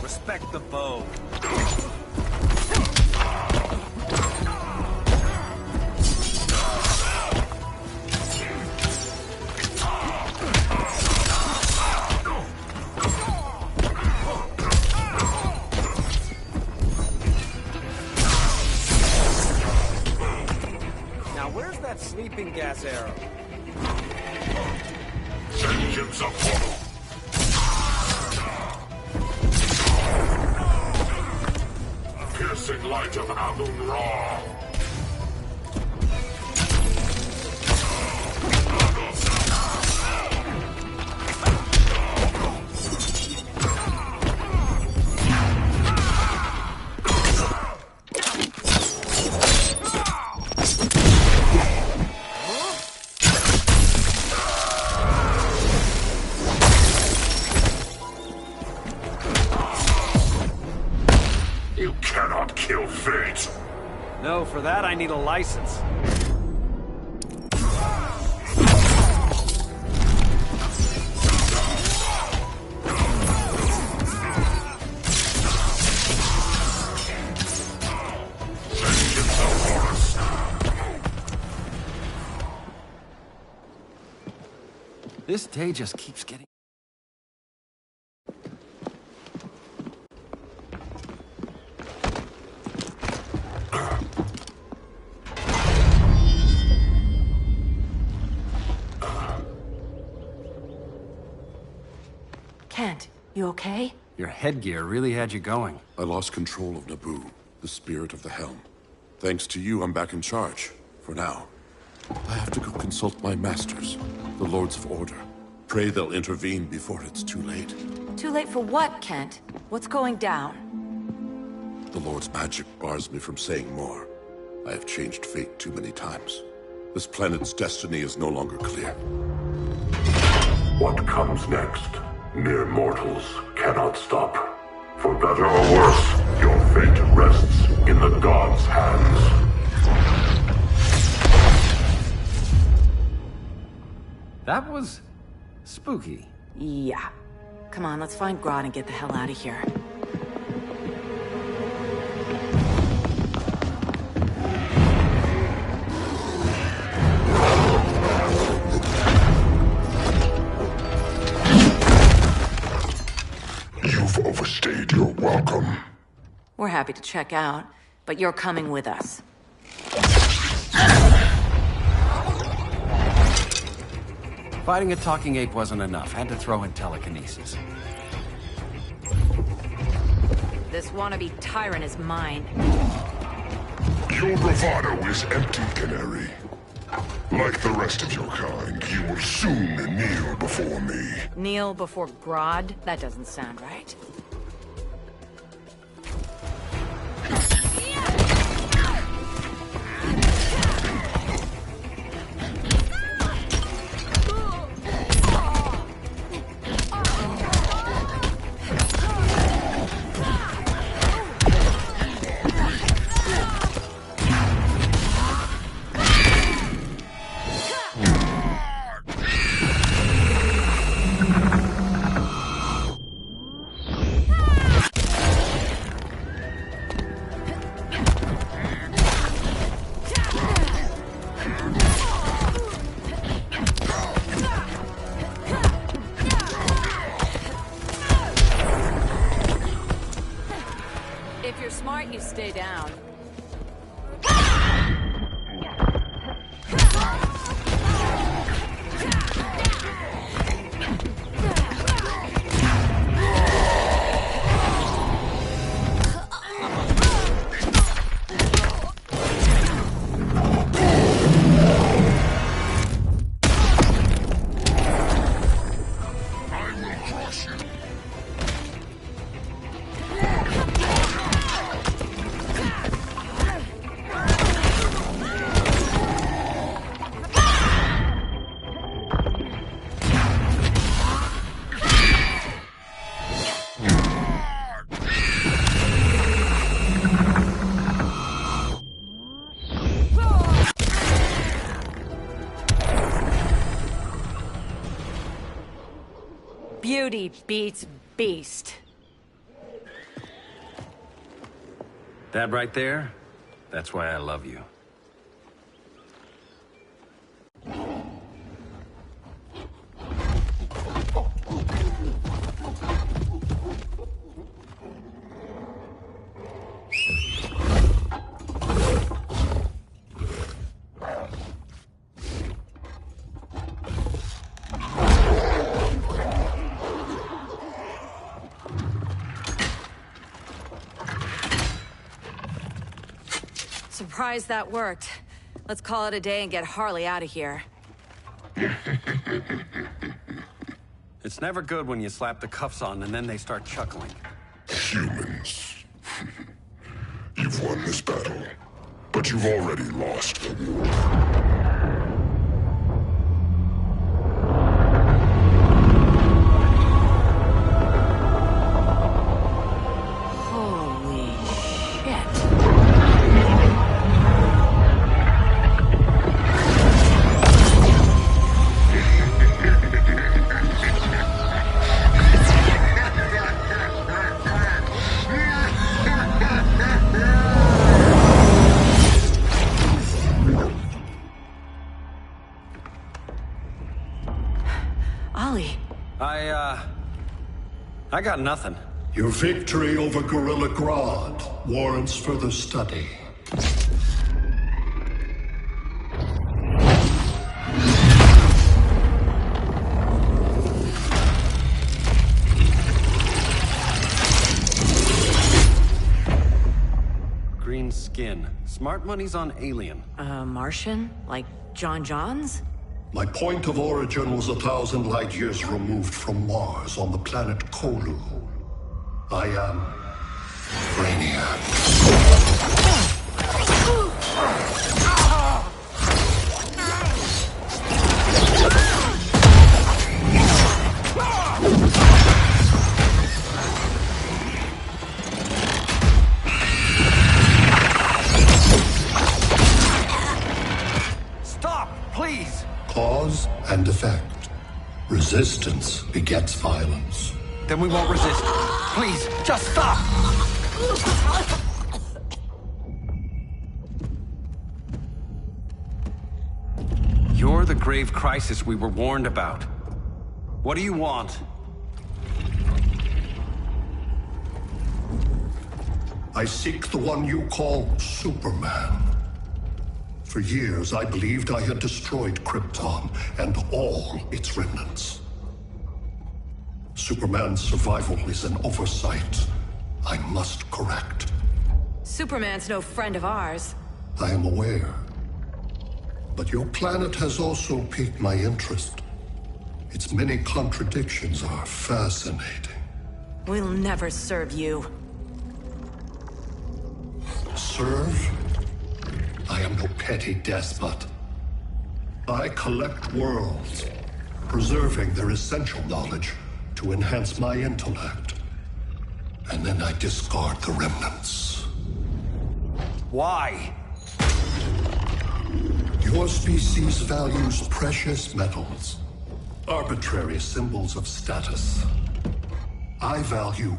Respect the bow. Now where's that sleeping gas arrow? Vengeance of Apollo. blazing light of Amun-Ra! You cannot kill fate! No, for that I need a license. This day just keeps getting... Kent, you okay? Your headgear really had you going. I lost control of Naboo, the spirit of the helm. Thanks to you, I'm back in charge. For now. I have to go consult my masters, the Lords of Order. Pray they'll intervene before it's too late. Too late for what, Kent? What's going down? The Lord's magic bars me from saying more. I have changed fate too many times. This planet's destiny is no longer clear. What comes next, mere mortals cannot stop. For better or worse, your fate rests in the gods' hands. That was... spooky. Yeah. Come on, let's find Grodd and get the hell out of here. You've overstayed your welcome. We're happy to check out, but you're coming with us. Fighting a talking ape wasn't enough. Had to throw in telekinesis. This wannabe tyrant is mine. Your bravado is empty, Canary. Like the rest of your kind, you will soon kneel before me. Kneel before Grodd? That doesn't sound right. If you're smart, you stay down. Beauty beats beast. That right there? That's why I love you. surprised that worked. Let's call it a day and get Harley out of here. It's never good when you slap the cuffs on and then they start chuckling. Humans. You've won this battle, but you've already lost the war. I got nothing. Your victory over Gorilla Grodd warrants further study. Green skin. Smart money's on alien. Martian? Like John Johns? My point of origin was 1,000 light years removed from Mars on the planet Kolu. I am Brainiac. Stop, please! Cause and effect. Resistance begets violence. Then we won't resist. Please, just stop! You're the grave crisis we were warned about. What do you want? I seek the one you call Superman. For years, I believed I had destroyed Krypton and all its remnants. Superman's survival is an oversight I must correct. Superman's no friend of ours. I am aware. But your planet has also piqued my interest. Its many contradictions are fascinating. We'll never serve you. Serve? I am no petty despot. I collect worlds, preserving their essential knowledge to enhance my intellect. And then I discard the remnants. Why? Your species values precious metals, arbitrary symbols of status. I value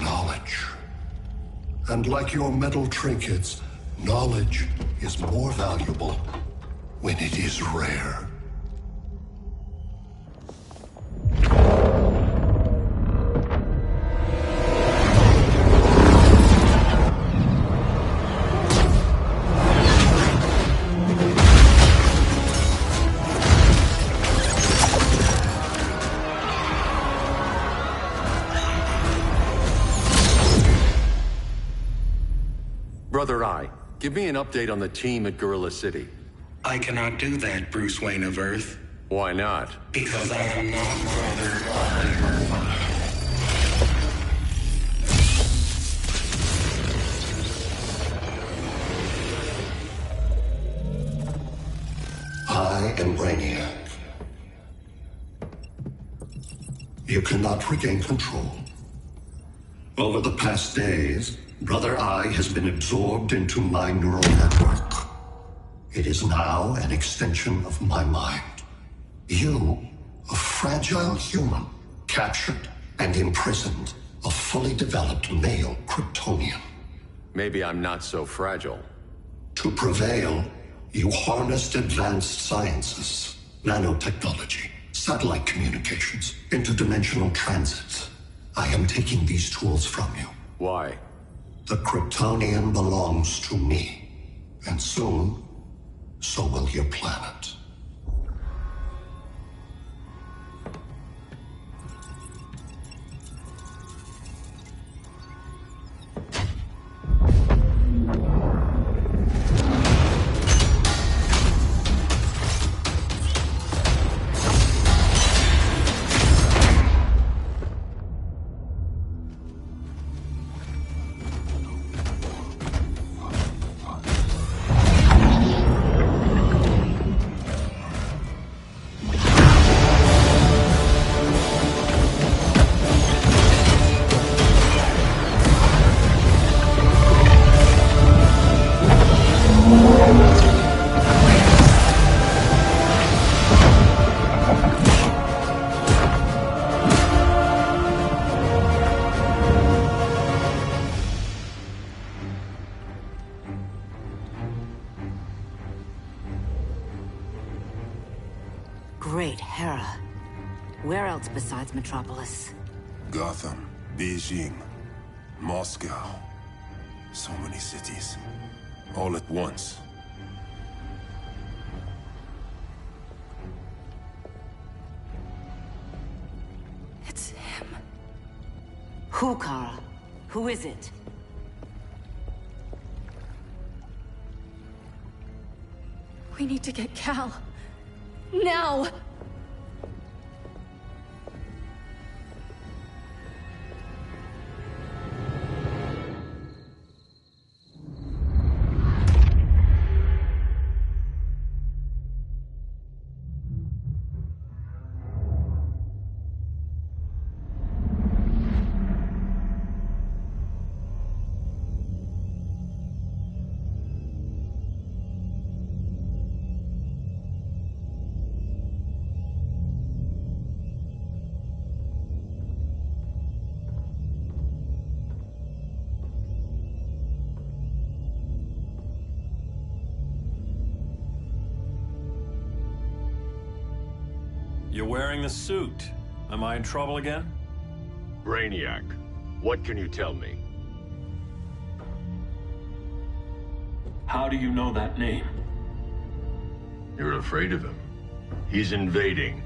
knowledge. And like your metal trinkets, knowledge is more valuable when it is rare. Brother Eye, give me an update on the team at Gorilla City. I cannot do that, Bruce Wayne of Earth. Why not? Because I am not Brother Eye. I am Brainiac. You cannot regain control. Over the past days, Brother Eye has been absorbed into my neural network. It is now an extension of my mind. You, a fragile human, captured and imprisoned a fully developed male Kryptonian. Maybe I'm not so fragile. To prevail, you harnessed advanced sciences, nanotechnology, satellite communications, interdimensional transits. I am taking these tools from you. Why? The Kryptonian belongs to me. And soon, so will your planet. Dad's metropolis. Gotham, Beijing, Moscow. So many cities. All at once. It's him. Who, Kara? Who is it? We need to get Cal. Now! You're wearing the suit. Am I in trouble again? Brainiac, what can you tell me? How do you know that name? You're afraid of him. He's invading.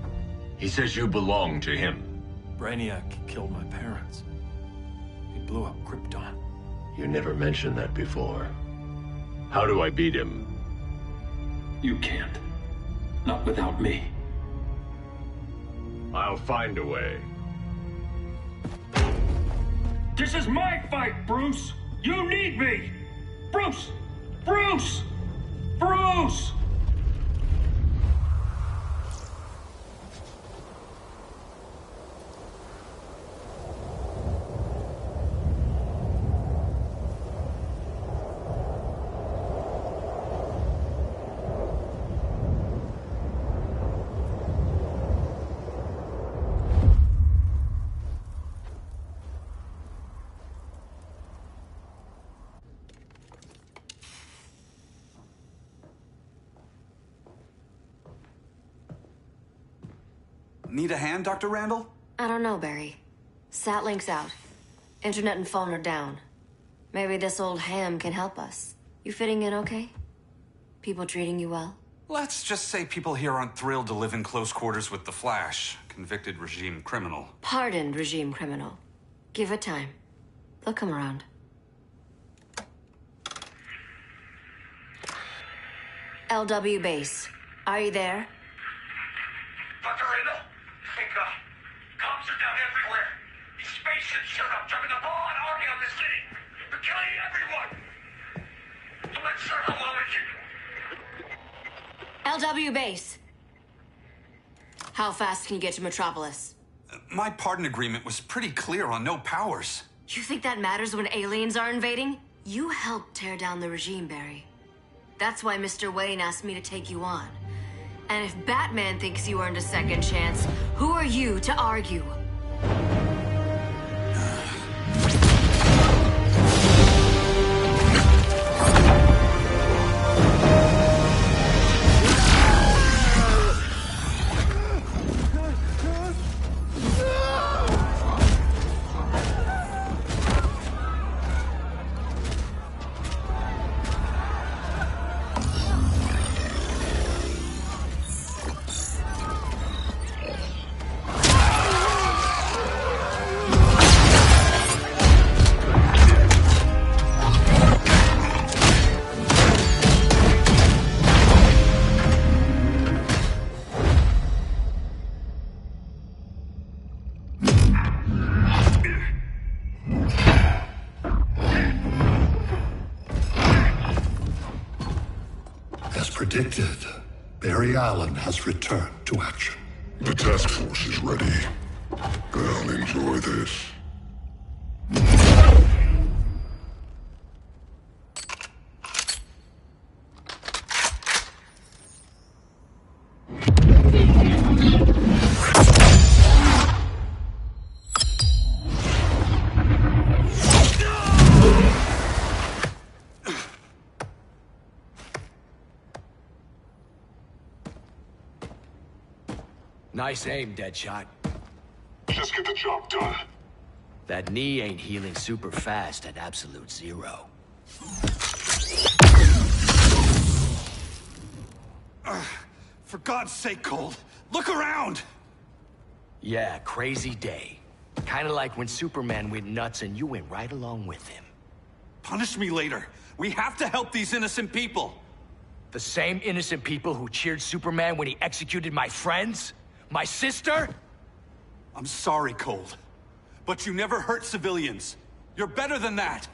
He says you belong to him. Brainiac killed my parents. He blew up Krypton. You never mentioned that before. How do I beat him? You can't. Not without me. I'll find a way. This is my fight, Bruce! You need me! Bruce! Bruce! Bruce! Need a hand, Dr. Randall? I don't know, Barry. Sat link's out. Internet and phone are down. Maybe this old ham can help us. You fitting in okay? People treating you well? Let's just say people here aren't thrilled to live in close quarters with the Flash, convicted regime criminal. Pardoned regime criminal. Give it time. They'll come around. LW base. Are you there? Dr. Randall? Cops are down everywhere. These spaceships showed up, dropping a ball and army on this city. They're killing everyone. I'm not sure how long we can... LW base. How fast can you get to Metropolis? My pardon agreement was pretty clear on no powers. You think that matters when aliens are invading? You helped tear down the regime, Barry. That's why Mr. Wayne asked me to take you on. And if Batman thinks you earned a second chance, who are you to argue? Predicted, Barry Allen has returned to action. The task force is ready. I'll enjoy this. Nice aim, Deadshot. just get the job done. That knee ain't healing super fast at absolute zero. For God's sake, Cold, look around! Yeah, crazy day. Kinda like when Superman went nuts and you went right along with him. Punish me later. We have to help these innocent people. The same innocent people who cheered Superman when he executed my friends? My sister? I'm sorry, Cold. But you never hurt civilians. You're better than that.